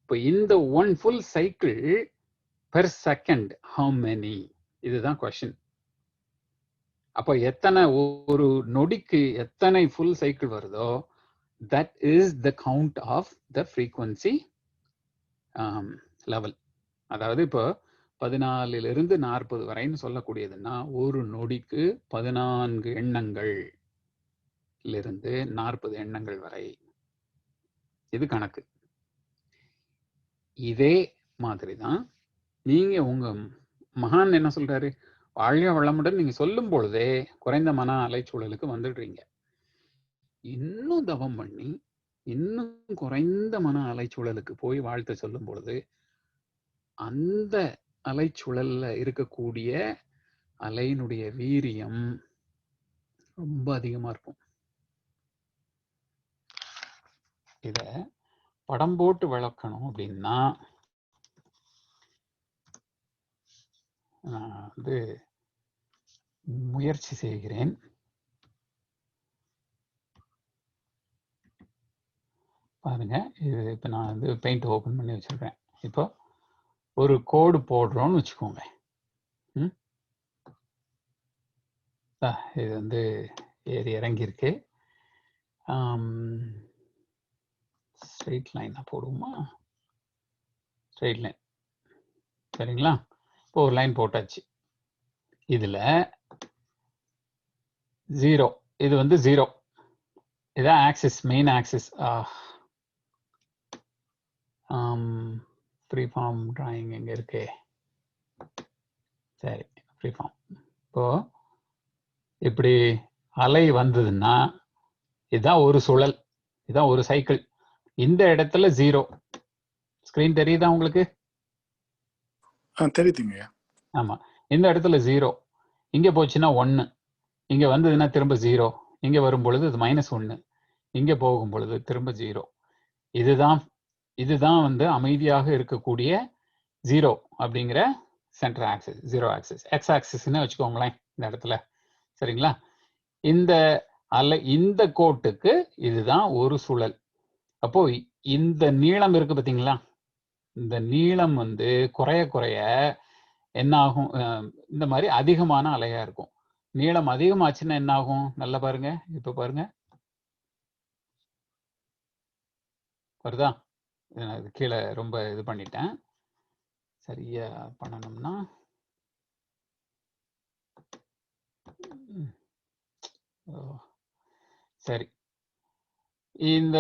இப்போ இந்த 1 full cycle per second how many, இதுதான் கொஸ்டின். அப்போ எத்தனை ஒரு நொடிக்கு எத்தனை ஃபுல் சைக்கிள் வருதோ that is the count of the frequency level. அதாவது இப்போ 14 to 40 வரைன்னு சொல்லக்கூடியதுன்னா ஒரு நொடிக்கு 14 எண்ணங்கள் இருந்து 40 எண்ணங்கள் வரை, இது கணக்கு. இதே மாதிரிதான் நீங்க உங்க மகான் என்ன சொல்றாரு, வாழ்க வளமுடன் நீங்க சொல்லும் பொழுதே குறைந்த மன அலைச்சூழலுக்கு வந்துடுறீங்க. இன்னும் தவம் பண்ணி இன்னும் குறைந்த மன அலைச்சூழலுக்கு போய் வாழ்த்து சொல்லும் பொழுது அந்த அலைச்சூழல்ல இருக்கக்கூடிய அலையினுடைய வீரியம் ரொம்ப அதிகமா இருக்கும். இத படம் போட்டு விளக்கணும் அப்படின்னா நான் வந்து முயற்சி செய்கிறேன். பாருங்க, இது இப்போ நான் வந்து பெயிண்ட் ஓப்பன் பண்ணி வச்சிருக்கேன். இப்போ ஒரு கோடு போடுறோம்னு வச்சுக்கோங்க. இது வந்து ஏறி இறங்கியிருக்கு. ஸ்ட்ரெயிட் லைனா போடுவோமா? ஸ்ட்ரெயிட் லைன், சரிங்களா? இப்போ ஒரு லைன் போட்டாச்சு. இதுல 0, இது வந்து 0, இதான் axis, main axis. Free form drawing எங்க இருக்கு? சரி, ஃப்ரீ ஃபார்ம். இப்போ இப்படி அலை வந்ததுன்னா இதுதான் ஒரு சுழல், இதுதான் ஒரு சைக்கிள். இந்த இடத்துல 0 ஸ்கிரீன் தெரியுதா உங்களுக்கு? தெரியுதுங்க. ஆமா, இந்த இடத்துல 0, இங்க போச்சுன்னா 1, இங்க வந்ததுன்னா திரும்ப 0, இங்க வரும் பொழுது இது -1, இங்க போகும் பொழுது திரும்ப 0. இதுதான் வந்து அமைதியாக இருக்கக்கூடிய 0 அப்படிங்கிற சென்டர் ஆக்சிஸ், 0 ஆக்சிஸ். எக்ஸ் ஆக்சிஸ்ன்னு வச்சுக்கோங்களேன் இந்த இடத்துல. சரிங்களா? இந்த கோட்டுக்கு இதுதான் ஒரு சுழல். அப்போ இந்த நீளம் இருக்கு பார்த்தீங்களா? இந்த நீளம் வந்து குறைய குறைய என்ன ஆகும்? இந்த மாதிரி அதிகமான அலையா இருக்கும். நீளம் அதிகமாச்சுன்னா என்ன ஆகும்? நல்லா பாருங்க, இப்ப பாருங்க, வருதா? இது கீழே ரொம்ப இது பண்ணிட்டேன். சரியா பண்ணணும்னா சரி, இந்த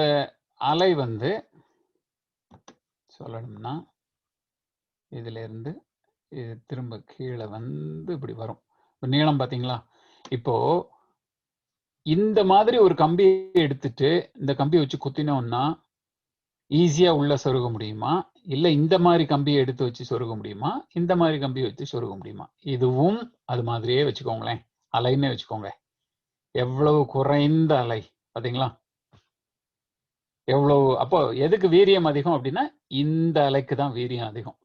அலை வந்து சொல்லணும்னா இதுல இருந்து இது திரும்ப கீழே வந்து இப்படி வரும். நீளம் பாத்தீங்களா? இப்போ இந்த மாதிரி ஒரு கம்பியை எடுத்துட்டு இந்த கம்பியை வச்சு குத்தினோம்னா ஈஸியா உள்ள சொருக முடியுமா? இல்ல இந்த மாதிரி கம்பியை எடுத்து வச்சு சொருக முடியுமா? இந்த மாதிரி கம்பியை வச்சு சொருக முடியுமா? இதுவும் அது மாதிரியே வச்சுக்கோங்களேன், அலைன்னே வச்சுக்கோங்க. எவ்வளவு குறைந்த அலை பாத்தீங்களா? எவ்வளவு. அப்போ எதுக்கு வீரியம் அதிகம் அப்படின்னா இந்த அலைக்கு தான் வீரியம் அதிகம்.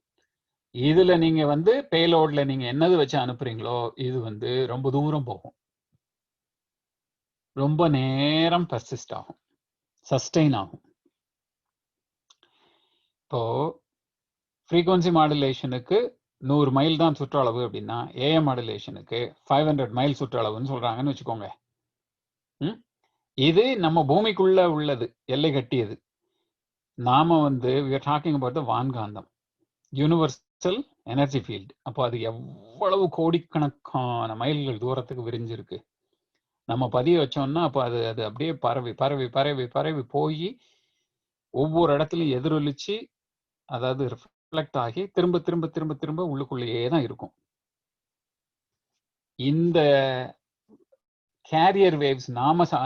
இதுல நீங்க வந்து பேலோட்ல நீங்க என்னது வச்சு அனுப்புறீங்களோ இது வந்து ரொம்ப தூரம் போகும், ரொம்ப நேரம் பர்சிஸ்ட் ஆகும், சஸ்டெயின் ஆகும். இப்போ ஃப்ரீக்வன்சி மாடுலேஷனுக்கு 100 மைல் தான் சுற்றளவு அப்படின்னா ஏஎம் மாடுலேஷனுக்கு 500 மைல் சுற்றளவுன்னு சொல்றாங்கன்னு வச்சுக்கோங்க. இது நம்ம பூமிக்குள்ள உள்ளது, எல்லை கட்டியது. நாம வந்து we are talking about the வான்காந்தம், யூனிவர்சல் எனர்ஜி ஃபீல்டு. அப்போ அது எவ்வளவு கோடிக்கணக்கான மைல்கள் தூரத்துக்கு விரிஞ்சிருக்கு. நம்ம பதிய வச்சோம்னா அப்போ அது அது அப்படியே பரவி பரவி பரவி பரவி போய் ஒவ்வொரு இடத்துலையும் எதிரொலிச்சு, அதாவது ரிஃப்ளெக்ட் ஆகி திரும்ப திரும்ப திரும்ப திரும்ப உள்ளுக்குள்ளேயே தான் இருக்கும். இந்த கேரியர் வேவ்ஸ்,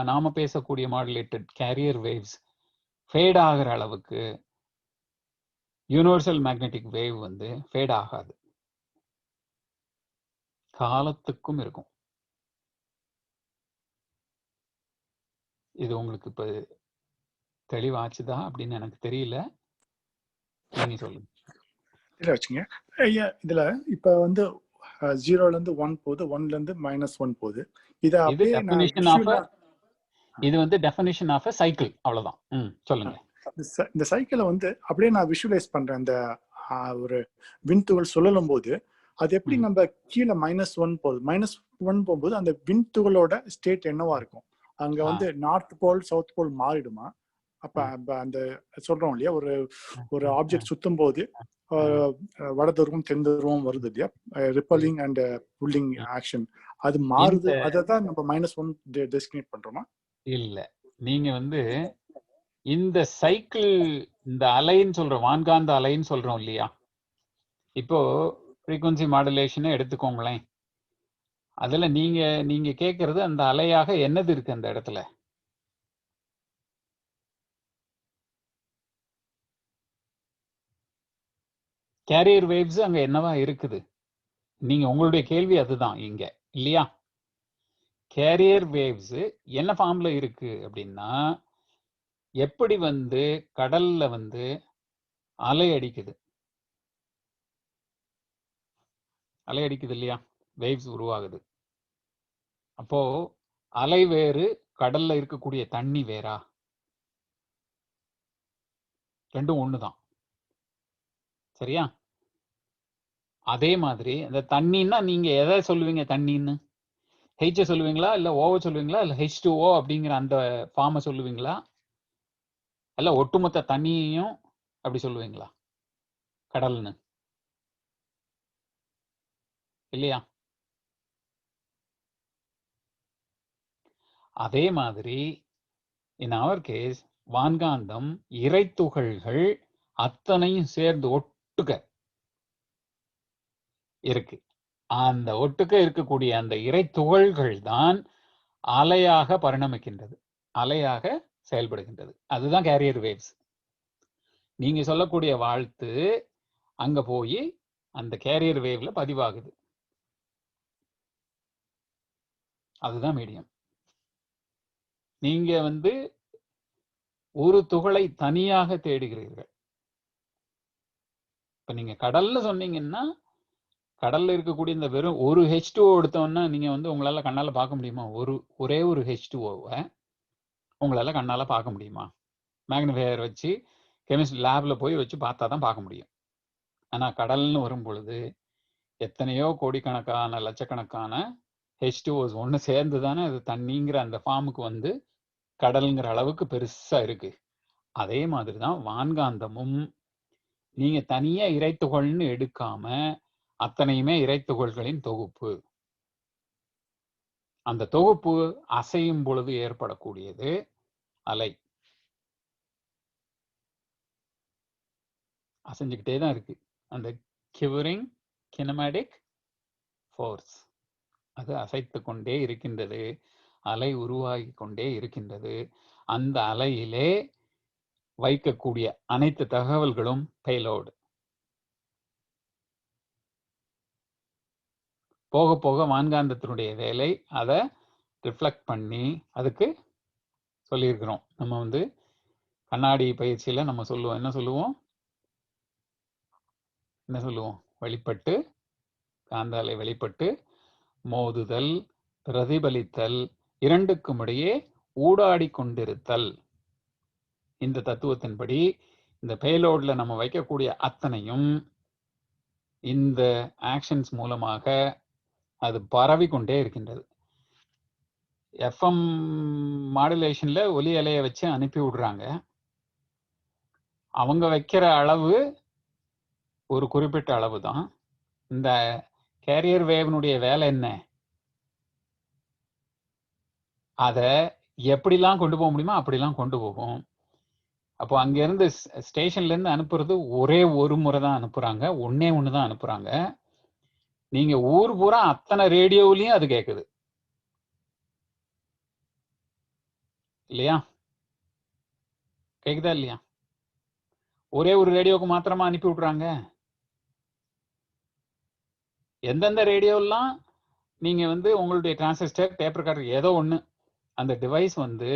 நாம பேசக்கூடிய மாடுலேட்டட் கேரியர் வேவ்ஸ் ஃபேட் ஆகிற அளவுக்கு யூனிவர்சல் மேக்னெட்டிக் வேவ் வந்து ஃபேட் ஆகாது, காலத்துக்கும் இருக்கும். இது உங்களுக்கு இப்ப தெளிவாச்சுதா அப்படின்னு எனக்கு தெரியல, நீங்க சொல்லுங்க. இல்ல வச்சுங்க ஐயா. இதுல இப்ப வந்து 0ல இருந்து 1 போகுது, 1ல இருந்து -1 போகுது. இது அப்படியே இது வந்து டெஃபினிஷன் ஆஃப் சைக்கிள், அவ்வளவுதான். சொல்லுங்க. இந்த சைக்கிளை வந்து அப்படியே நான் விஷுவலைஸ் பண்றேன். இந்த ஒரு விண்துகள் சுழலும் போது அது எப்படி நம்ம கீழே -1 போகுது, -1 போகும்போது அந்த விண்துகளோட ஸ்டேட் என்னவா இருக்கும்? அங்க வந்து நார்த் போல் சவுத் போல் மாறிடுமா? அப்ப அந்த சொல்றோம் இல்லையா, ஒரு ஆப்ஜெக்ட் சுத்தும் போது வடதுருவம் தென்துருவம் வருது இல்லையா, ரிப்பல்லிங் அண்ட் புல்லிங் ஆக்ஷன், அது மாறுது. அதான் நம்ம -1 டெசிக்னேட் பண்றோமா? இல்ல, நீங்க வந்து இந்த சைக்கிள், இந்த அலைன்னு சொல்றோம், வான்காந்த அலைன்னு சொல்றோம் இல்லையா, இப்போ ஃப்ரீக்வன்சி மாடுலேஷனை எடுத்துக்கோங்களேன். அதுல நீங்க கேட்கறது அந்த அலையாக என்னது இருக்கு அந்த இடத்துல? கேரியர் வேவ்ஸ் அங்க என்னவா இருக்குது? நீங்க உங்களுடைய கேள்வி அதுதான் இங்க இல்லையா? கேரியர் வேவ்ஸ் என்ன ஃபார்ம்ல இருக்கு அப்படின்னா, எப்படி வந்து கடல்ல வந்து அலை அடிக்குது இல்லையா, வேவ்ஸ் உருவாகுது. அப்போ அலை வேறு, கடல்ல இருக்கக்கூடிய தண்ணி வேறா? ரெண்டும் ஒண்ணுதான், சரியா? அதே மாதிரி அந்த தண்ணின்னா நீங்க எதை சொல்லுவீங்க தண்ணின்னு? ஹெச் சொல்லுவீங்களா, இல்ல ஓவை சொல்லுவீங்களா, இல்ல H2O அப்படிங்கிற அந்த ஃபார்மை சொல்லுவீங்களா, இல்ல ஒட்டுமொத்த தண்ணியையும் அப்படி சொல்லுவீங்களா கடல்னு? இல்லையா? அதே மாதிரி இன் அவர் கேஸ் வான்காந்தம் இறைத்துகள்கள் அத்தனையும் சேர்ந்து ஒட்டுக்க இருக்கு. அந்த ஒட்டுக்க இருக்கக்கூடிய அந்த இறை துகள்கள் தான் அலையாக பரிணமிக்கின்றது, அலையாக செயல்படுகின்றது. அதுதான் கேரியர் வேவ்ஸ். நீங்க சொல்லக்கூடிய வாழ்த்து அங்க போய் அந்த கேரியர் வேவ்ல பதிவாகுது. அதுதான் மீடியம். நீங்க வந்து ஒரு துகளை தனியாக தேடுகிறீர்கள். இப்ப நீங்க கடல்ல சொன்னீங்கன்னா, கடல்ல இருக்கக்கூடிய இந்த வெறும் ஒரு H2O எடுத்தோம்னா நீங்க வந்து உங்களால கண்ணால பார்க்க முடியுமா? ஒரே ஒரு H2O-வை உங்களால கண்ணால பார்க்க முடியுமா? மேக்னிஃபையர் வச்சு கெமிஸ்ட்ரி லேப்ல போய் வச்சு பார்த்தா தான் பார்க்க முடியும். ஆனா கடல்னு வரும் பொழுது எத்தனையோ கோடிக்கணக்கான லட்சக்கணக்கான H2Os ஒன்று சேர்ந்து தானே அது தண்ணிங்கிற அந்த ஃபார்முக்கு வந்து கடல்ங்கிற அளவுக்கு பெருசா இருக்கு. அதே மாதிரி தான் வான்காந்தமும் நீங்க தனியா இறைத்துகள்னு எடுக்காம அத்தனையுமே இறைத்துகள்களின் தொகுப்பு. அந்த தொகுப்பு அசையும் பொழுது ஏற்படக்கூடியது அலை. அசைஞ்சுக்கிட்டே தான் இருக்கு. அந்த கிவரிங் கினமேட்டிக் ஃபோர்ஸ் அது அசைத்து கொண்டே இருக்கின்றது. அலை உருவாகி கொண்டே இருக்கின்றது. அந்த அலையிலே வைக்கக்கூடிய அனைத்து தகவல்களும் பேலோடு. போக போக வான்காந்தத்தினுடைய வேலை அதை ரிஃப்ளெக்ட் பண்ணி அதுக்கு சொல்லியிருக்கிறோம். நம்ம வந்து கண்ணாடி பயிற்சியில நம்ம சொல்லுவோம், என்ன சொல்லுவோம், வெளிப்பட்டு காந்த அலை வெளிப்பட்டு மோதுதல், பிரதிபலித்தல், இரண்டுக்கும் இடையே ஊடாடி கொண்டிருத்தல். இந்த தத்துவத்தின்படி இந்த பேலோட்ல நம்ம வைக்கக்கூடிய அத்தனையும் இந்த ஆக்ஷன்ஸ் மூலமாக அது பரவி கொண்டே இருக்கின்றது. எஃப்எம் மாடுலேஷன்ல ஒலி அலையை வச்சு அனுப்பி விடுறாங்க. அவங்க வைக்கிற அளவு ஒரு குறிப்பிட்ட அளவு தான். இந்த கேரியர் வேவ்னுடைய வேலை என்ன? அதை எப்படிலாம் கொண்டு போக முடியுமோ அப்படிலாம் கொண்டு போகும். அப்போ அங்கிருந்து ஸ்டேஷன்ல இருந்து அனுப்புறது ஒரே ஒரு முறை தான் அனுப்புறாங்க, ஒன்னே ஒன்று தான் அனுப்புறாங்க. நீங்க ஊர் பூரா அத்தனை ரேடியோவிலையும் அது கேட்குது இல்லையா? கேக்குதா இல்லையா? ஒரே ஒரு ரேடியோவுக்கு மாத்திரமா அனுப்பி விடுறாங்க. எந்தெந்த ரேடியோலாம் நீங்க வந்து உங்களுடைய டிரான்சிஸ்டர், டேப் ரெக்கார்டர் ஏதோ ஒன்று அந்த டிவைஸ் வந்து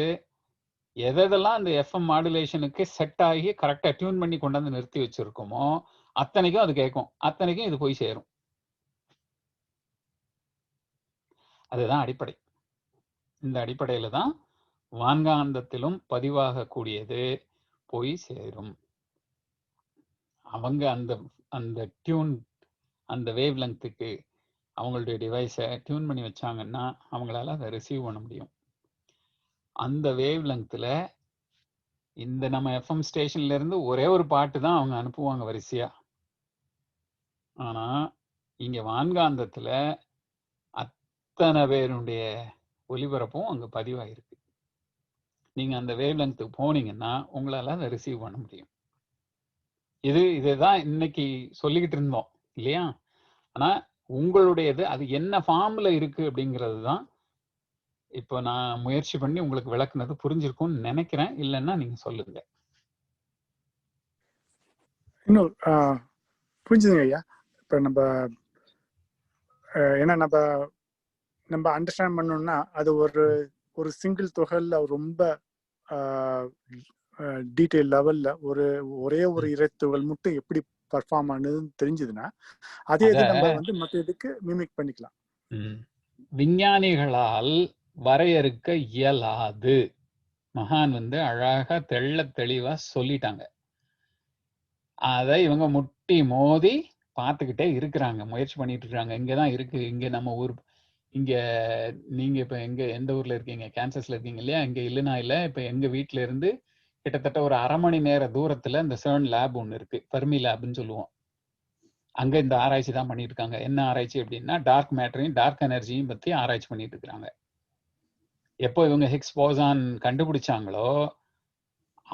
எதெல்லாம் அந்த எஃப்எம் மாடுலேஷனுக்கு செட் ஆகி கரெக்டாக டியூன் பண்ணி கொண்டாந்து நிறுத்தி வச்சிருக்கோமோ அத்தனைக்கும் அது கேட்கும், அத்தனைக்கும் இது போய் சேரும். அதுதான் அடிப்படை. இந்த அடிப்படையில தான் வான்காந்தத்திலும் பதிவாகக்கூடியது போய் சேரும். அவங்க அந்த அந்த டியூன் அந்த வேவ் லெங்க்த்துக்கு அவங்களுடைய டிவைஸை டியூன் பண்ணி வச்சாங்கன்னா அவங்களால அதை ரிசீவ் பண்ண முடியும். அந்த வேவ் லெங்க்த்தில் இந்த நம்ம எஃப்எம் ஸ்டேஷன்ல இருந்து ஒரே ஒரு பாட்டு தான் அவங்க அனுப்புவாங்க வரிசையா. ஆனா இங்க வான்காந்தத்துல அத்தனை பேருடைய ஒலிபரப்பும் அங்க பதிவாயிருக்கு. நீங்க அந்த வேவ் லெங்க்த்துக்கு போனீங்கன்னா உங்களால அதை ரிசீவ் பண்ண முடியும். இதுதான் இன்னைக்கு சொல்லிக்கிட்டு இருந்தோம் இல்லையா? ஆனா உங்களுடையது அது என்ன ஃபார்ம்ல இருக்கு அப்படிங்கிறது தான் இப்போ நான் முயற்சி பண்ணி உங்களுக்கு விளக்குனது புரிஞ்சிருக்கும்னு நினைக்கிறேன். இல்லைன்னா நீங்க சொல்லுங்க. இன்னும் புரிஞ்சுதுங்க ஐயா. இப்போ ஏன்னா நம்ம அண்டர்ஸ்டாண்ட் பண்ணோம்னா அது ஒரு சிங்கிள் தொகையில் ரொம்ப டீட்டெயில் லெவல்ல ஒரே ஒரு இறைத்துகள் மட்டும் எப்படி பர்ஃபார்ம் ஆனதுன்னு தெரிஞ்சதுன்னா அதே இது நம்ம வந்து மற்ற இதுக்கு மிமிக் பண்ணிக்கலாம். விஞ்ஞானிகளால் வரையறுக்க இயலாது. மகான் வந்து அழகா தெளிவா சொல்லிட்டாங்க. அதை இவங்க முட்டி மோதி பார்த்துக்கிட்டே இருக்கிறாங்க, முயற்சி பண்ணிட்டு இருக்காங்க. இங்கதான் இருக்கு, இங்க நம்ம ஊர், இங்க நீங்க இப்ப எந்த ஊர்ல இருக்கீங்க? கேன்சஸ்ல இருக்கீங்க இல்லையா? இங்க இல்லைனாயில இப்ப எங்க வீட்டுல இருந்து கிட்டத்தட்ட ஒரு 1/2 மணி நேர தூரத்துல இந்த CERN லேப் ஒண்ணு இருக்கு, ஃபெர்மி லேப்னு சொல்லுவோம். அங்க இந்த ஆராய்ச்சி தான் பண்ணிட்டு இருக்காங்க. என்ன ஆராய்ச்சி அப்படின்னா டார்க் மேட்டரையும் டார்க் எனர்ஜியும் பத்தி ஆராய்ச்சி பண்ணிட்டு இருக்காங்க. எப்போ இவங்க ஹிக்ஸ் போசான் கண்டுபிடிச்சாங்களோ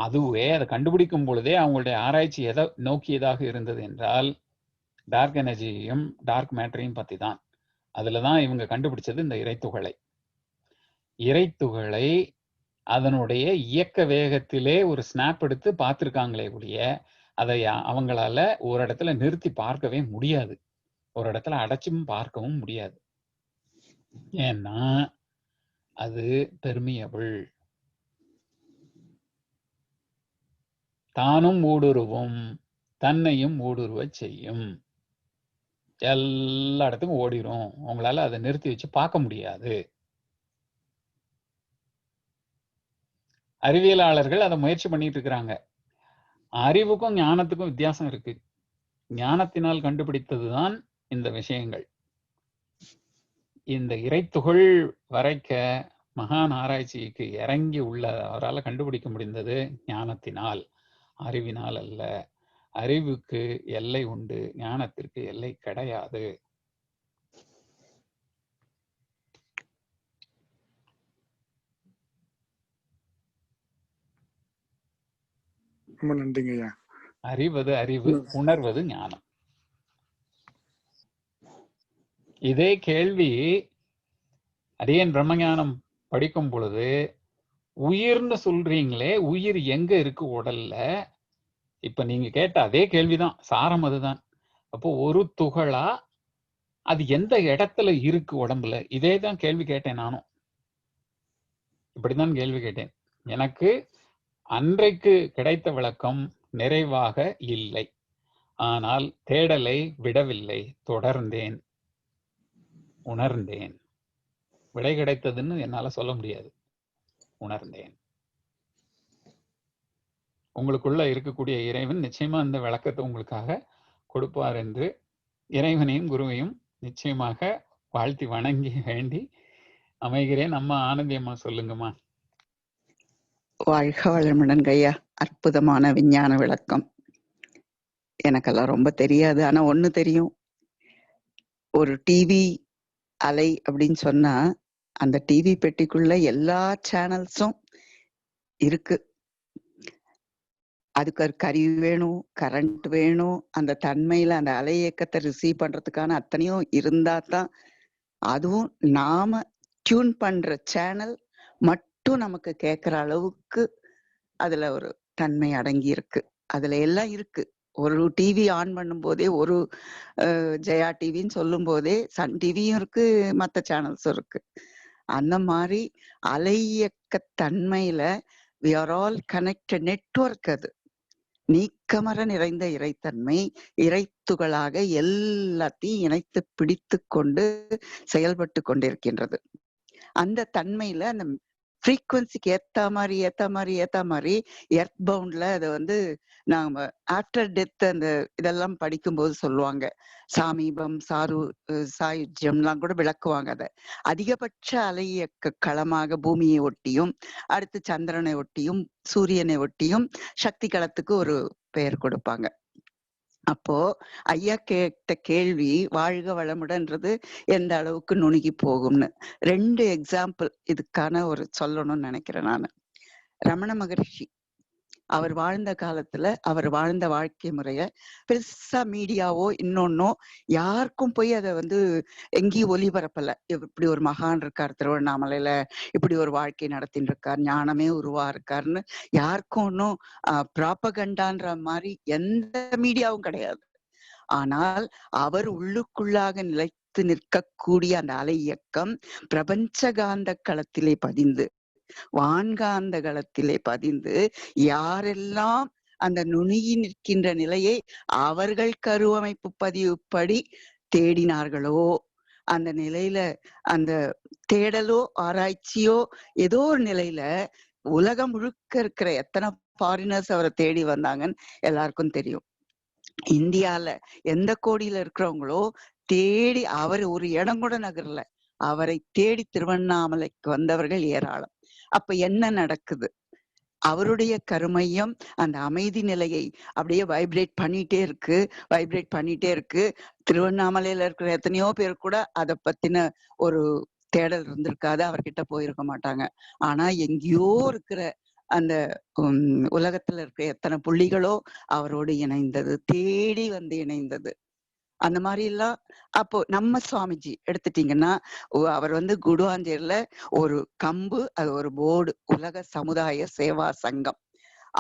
அதுவே அதை கண்டுபிடிக்கும் பொழுதே அவங்களுடைய ஆராய்ச்சி எதை நோக்கியதாக இருந்தது என்றால் டார்க் எனர்ஜியையும் டார்க் மேட்டரையும் பத்தி தான். அதுலதான் இவங்க கண்டுபிடிச்சது இந்த இறைத்துகளை அதனுடைய இயக்க வேகத்திலே ஒரு ஸ்னாப் எடுத்து பார்த்துருக்காங்களே ஒழிய அதை அவங்களால ஒரு இடத்துல நிறுத்தி பார்க்கவே முடியாது, ஒரு இடத்துல அடைச்சும் பார்க்கவும் முடியாது. ஏன்னா அது பெர்மியபிள், தானும் ஊடுருவும், தன்னையும் ஊடுருவ செய்யும், எல்லா இடத்துக்கும் ஓடிரும், உங்களால அதை நிறுத்தி வச்சு பார்க்க முடியாது. அறிவியலாளர்கள் அதை முயற்சி பண்ணிட்டு இருக்கிறாங்க. அறிவுக்கும் ஞானத்துக்கும் வித்தியாசம் இருக்கு. ஞானத்தினால் கண்டுபிடித்ததுதான் இந்த விஷயங்கள். இந்த இறைத்துகள் வரைக்க மகான் ஆராய்ச்சிக்கு இறங்கி உள்ள அவரால் கண்டுபிடிக்க முடிந்தது ஞானத்தினால், அறிவினால் அல்ல. அறிவுக்கு எல்லை உண்டு, ஞானத்திற்கு எல்லை கிடையாது. ரொம்ப நன்றிங்க ஐயா. அறிவது அறிவு, உணர்வது ஞானம். இதே கேள்வி அடியேன் பிரம்மஞானம் படிக்கும் பொழுது, உயிர்னு சொல்றீங்களே, உயிர் எங்க இருக்கு உடல்ல? இப்ப நீங்க கேட்ட அதே கேள்விதான், சாரம் அதுதான். அப்போ ஒரு துகளா அது எந்த இடத்துல இருக்கு உடம்புல? இதே தான் கேள்வி கேட்டேன் நானும். இப்படிதான் கேள்வி கேட்டேன். எனக்கு அன்றைக்கு கிடைத்த விளக்கம் நிறைவாக இல்லை. ஆனால் தேடலை விடவில்லை, தொடர்ந்தேன், உணர்ந்தேன். விடை கிடைத்ததுன்னு என்னால சொல்ல முடியாது, உணர்ந்தேன். உங்களுக்குள்ள இருக்கக்கூடிய இறைவன் நிச்சயமா இந்த விளக்கத்தை உங்களுக்காக கொடுப்பார் என்று இறைவனையும் குருவையும் நிச்சயமாக வாழ்த்தி வணங்கி வேண்டி அமைகிறேன். அம்மா ஆனந்தி அம்மா சொல்லுங்கம்மா. வாழ்க வளமுடன் ஐயா. அற்புதமான விஞ்ஞான விளக்கம். எனக்கெல்லாம் ரொம்ப தெரியாது, ஆனா ஒண்ணு தெரியும். ஒரு டிவி அலை அப்படின்னு சொன்னா அந்த டிவி பெட்டிக்குள்ள எல்லா சேனல்ஸும் இருக்கு. அதுக்கு ஒரு கருவி வேணும், கரண்ட் வேணும், அந்த தன்மையில அந்த அலை இயக்கத்தை ரிசீவ் பண்றதுக்கான அத்தனையும் இருந்தா தான், அதுவும் நாம டியூன் பண்ற சேனல் மட்டும் நமக்கு கேட்கிற அளவுக்கு அதுல ஒரு தன்மை அடங்கி இருக்கு. அதுல எல்லாம் இருக்கு. ஒரு டிவி ஆன் பண்ணும் போதே, ஒரு ஜெயா டிவின்னு சொல்லும் போதே சன் டிவியும் இருக்கு, மற்ற சேனல்ஸும் இருக்கு. அந்த மாதிரி அலை இயக்க தன்மையில we are all connected network. அது நீக்கமர நிறைந்த இறைத்தன்மை, இறைத்துகளாக எல்லாத்தையும் இணைத்து பிடித்து கொண்டு செயல்பட்டு கொண்டிருக்கின்றது. அந்த தன்மையில அந்த ஃப்ரீக்வன்சிக்கு ஏத்த மாதிரி எர்த் பவுண்ட்ல அதை நாம ஆஃப்டர் டெத் அந்த இதெல்லாம் படிக்கும்போது சொல்லுவாங்க. சாமீபம், சாயுஜ்யம்லாம் கூட விளக்குவாங்க. அதை அதிகபட்ச அலை இயக்க களமாக பூமியை ஒட்டியும், அடுத்து சந்திரனை ஒட்டியும், சூரியனை ஒட்டியும் சக்தி களத்துக்கு ஒரு பெயர் கொடுப்பாங்க. அப்போ ஐயா கேட்ட கேள்வி வாழ்க வளமுடன்றது எந்த அளவுக்கு நுணுகி போகும்னு 2 எக்ஸாம்பிள் இதுக்கான ஒரு சொல்லணும்னு நினைக்கிறேன் நான். ரமண மகரிஷி அவர் வாழ்ந்த காலத்துல அவர் வாழ்ந்த வாழ்க்கை முறைய பெருசா மீடியாவோ இன்னொன்னோ யாருக்கும் போய் அதை எங்கேயும் ஒளிபரப்பல. இப்படி ஒரு மகான் இருக்கார் திருவண்ணாமலையில, இப்படி ஒரு வாழ்க்கை நடத்தின்னு இருக்கார், ஞானமே உருவா இருக்காருன்னு யாருக்கும் ஒன்னும் ப்ராபகண்டான்ற மாதிரி எந்த மீடியாவும் கிடையாது. ஆனால் அவர் உள்ளுக்குள்ளாக நிலைத்து நிற்கக்கூடிய அந்த அலை இயக்கம் பிரபஞ்ச காந்த களத்திலே பதிந்து, வான்காந்த களத்திலே பதிந்து, யாரெல்லாம் அந்த நுணுகி நிற்கின்ற நிலையை அவர்கள் கருவமைப்பு பதிவுப்படி தேடினார்களோ, அந்த நிலையில அந்த தேடலோ ஆராய்ச்சியோ ஏதோ ஒரு நிலையில உலகம் முழுக்க இருக்கிற எத்தனை ஃபாரினர்ஸ் அவரை தேடி வந்தாங்கன்னு எல்லாருக்கும் தெரியும். இந்தியால எந்த கோடியில இருக்கிறவங்களோ தேடி, அவர் ஒரு இடம் கூட நகரல, அவரை தேடி திருவண்ணாமலைக்கு வந்தவர்கள் ஏராளம். அப்ப என்ன நடக்குது? அவருடைய கருமையம் அந்த அமைதி நிலையை அப்படியே வைப்ரேட் பண்ணிட்டே இருக்கு. திருவண்ணாமலையில இருக்கிற எத்தனையோ பேர் கூட அதை பத்தின ஒரு தேடல் இருந்திருக்காது, அவர்கிட்ட போயிருக்க மாட்டாங்க. ஆனா எங்கேயோ இருக்கிற அந்த உலகத்துல இருக்கிற எத்தனை புள்ளிகளோ அவரோடு இணைந்தது, தேடி இணைந்தது. அந்த மாதிரி எல்லாம். அப்போ நம்ம சுவாமிஜி எடுத்துட்டீங்கன்னா, அவர் குடுவாஞ்சேரியில ஒரு கம்பு, அது ஒரு போர்டு, உலக சமுதாய சேவா சங்கம்.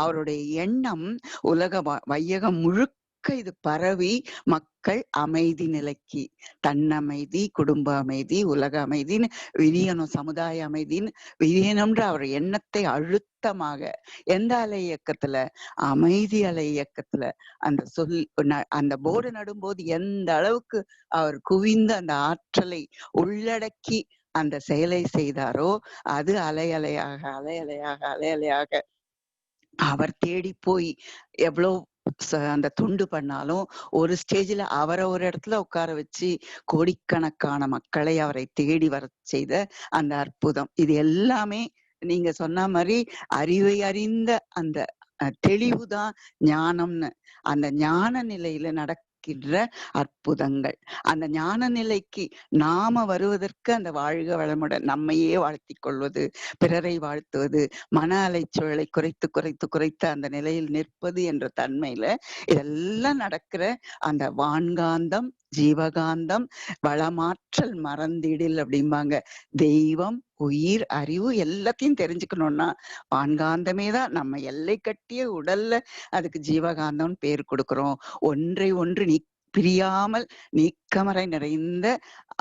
அவருடைய எண்ணம் உலக வையகம் முழுக்க இது பரவி மக்கள் அமைதி நிலைக்கு, தன்னமைதி, குடும்ப அமைதி, உலக அமைதின்னு விரியணும், சமுதாய அமைதின்னு விரியணும்ன்ற அவர் எண்ணத்தை அழுத்தமாக எந்த அலை இயக்கத்துல, அமைதி அலை இயக்கத்துல அந்த போர்டு நடும்போது எந்த அளவுக்கு அவர் குவிந்து அந்த ஆற்றலை உள்ளடக்கி அந்த செயலை செய்தாரோ, அது அலை அலையாக அலை அலையாக அலை அலையாக அவர் தேடி போய் எவ்வளவு அந்த தொண்டு பண்ணாலும் ஒரு ஸ்டேஜ்ல அவரை ஒரு இடத்துல உட்கார வச்சு கோடிக்கணக்கான மக்களை அவரை தேடி வர செய்த அந்த அற்புதம், இது எல்லாமே நீங்க சொன்ன மாதிரி அறிவை அறிந்த அந்த தெளிவுதான் ஞானம்னு. அந்த ஞான நிலையில நடக்கின்ற அற்புதங்கள், அந்த ஞான நிலைக்கு நாம வருவதற்கு அந்த வாழ்க வளமுடன் நம்மையே வாழ்த்திக் கொள்வது, பிறரை வாழ்த்துவது, மன அலைச்சூழலை குறைத்து குறைத்து குறைத்து அந்த நிலையில் நிற்பது என்ற தன்மையில இதெல்லாம் நடக்கிற அந்த வான்காந்தம், ஜீவகாந்தம், வளமாற்றல் மறந்திடில் அப்படிம்பாங்க. தெய்வம், உயிர், அறிவு எல்லாத்தையும் தெரிஞ்சுக்கணும்னா வான்காந்தமே தான். நம்ம எல்லை கட்டிய உடல்ல அதுக்கு ஜீவகாந்தம் பேர் கொடுக்கிறோம். ஒன்றை ஒன்று பிரியாமல் நீக்கமறை நிறைந்த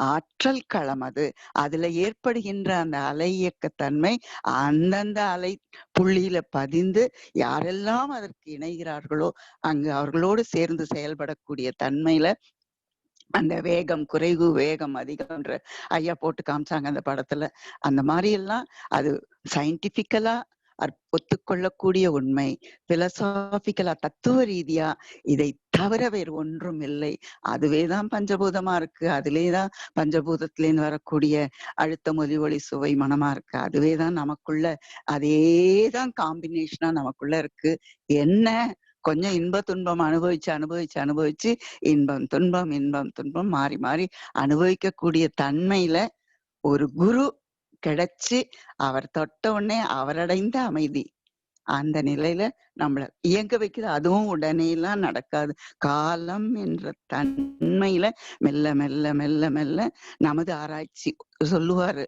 ஆற்றல் களம் அது. அதுல ஏற்படுகின்ற அந்த அலை இயக்கத்தன்மை அந்தந்த அலை புள்ளியில பதிந்து யாரெல்லாம் அதற்கு இணைகிறார்களோ அங்கு அவர்களோடு சேர்ந்து செயல்படக்கூடிய தன்மையில அந்த வேகம் குறைவு, வேகம் அதிகம்ன்ற ஐயா போட்டு காமிச்சாங்க அந்த படத்துல. அந்த மாதிரி எல்லாம் அது சயின்டிபிக்கலா ஒத்துக்கொள்ளக்கூடிய உண்மை, பிலசாபிக்கலா தத்துவ ரீதியா இதை தவிர வேறு ஒன்றும் இல்லை. அதுவேதான் பஞ்சபூதமா இருக்கு, அதுலேதான் பஞ்சபூதத்திலேருந்து வரக்கூடிய அழுத்தம், ஒலி, ஒளி, சுவை, மனமா இருக்கு. அதுவேதான் நமக்குள்ள, அதேதான் காம்பினேஷனா நமக்குள்ள இருக்கு. என்ன கொஞ்சம் இன்ப துன்பம் அனுபவிச்சு அனுபவிச்சு அனுபவிச்சு இன்பம் துன்பம் இன்பம் துன்பம் மாறி மாறி அனுபவிக்கக்கூடிய தன்மையில ஒரு குரு கிடைச்சு அவர் தொட்ட உடனே அவரடைந்த அமைதி அந்த நிலையில நம்மள இயங்க வைக்குது. அதுவும் உடனே எல்லாம் நடக்காது. காலம் என்ற தன்மையில மெல்ல மெல்ல மெல்ல மெல்ல நமது ஆராய்ச்சி சொல்லுவாரு,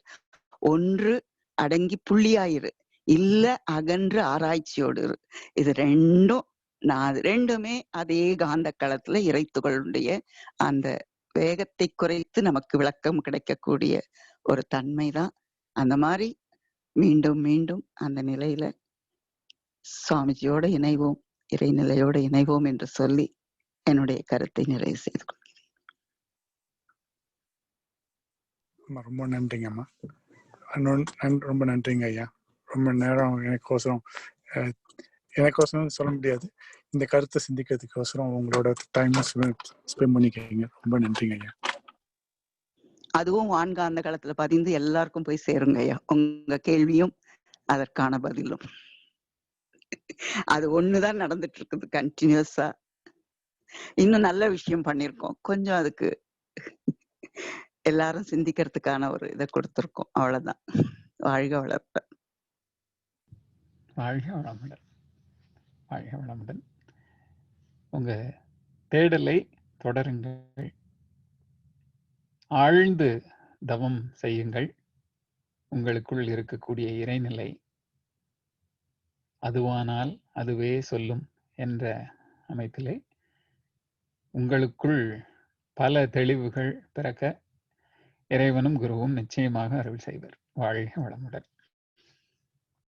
ஒன்று அடங்கி புள்ளியாயிரு, இல்ல அகன்று ஆராய்ச்சியோடு இரு. இது ரெண்டுமே அதே காந்த களத்துல இறைத்துகளுடைய அந்த வேகத்தை குறைத்து நமக்கு விளக்கம் கிடைக்கக்கூடிய ஒரு தன்மைதான். அந்த மாதிரி மீண்டும் மீண்டும் அந்த நிலையில சுவாமிஜியோட இணைவோம், இறைநிலையோட இணைவோம் என்று சொல்லி என்னுடைய கருத்தை நிறைவு செய்து கொள்கிறேன். ரொம்ப நன்றிங்கம்மா. ரொம்ப நன்றிங்க ஐயா. ரொம்ப நேரம் எனக்கோசரம் சொல்ல முடியாது, இந்த கருத்தை சிந்திக்கிறதுக்கோசரம் உங்களோட டைம் ஸ்பெண்ட் பண்ணிக்கிறீங்க. ரொம்ப நன்றிங்க ஐயா. அதுவும் வான்காந்த காலத்துல பதிந்து எல்லாருக்கும் போய் சேருங்க ஐயா, உங்க கேள்வியும் அதற்கான பதிலும். அது ஒண்ணுதான் நடந்துட்டு இருக்குது கண்டினியூஸா. இன்னும் நல்ல விஷயம் பண்ணிருக்கோம், கொஞ்சம் அதுக்கு எல்லாரும் சிந்திக்கிறதுக்கான ஒரு இதை கொடுத்திருக்கோம், அவ்வளவுதான். வாழ்க வளர்ப்ப. வாழ்க வளமுடன். வாழ்க வளமுடன். உங்க தேடலை தொடருங்கள், ஆழ்ந்து தவம் செய்யுங்கள். உங்களுக்குள் இருக்கக்கூடிய இறைநிலை அதுவானால் அதுவே சொல்லும் என்ற அமைப்பிலே உங்களுக்குள் பல தெளிவுகள் பிறக்க இறைவனும் குருவும் நிச்சயமாக அருள் செய்வர். வாழ்க வளமுடன்.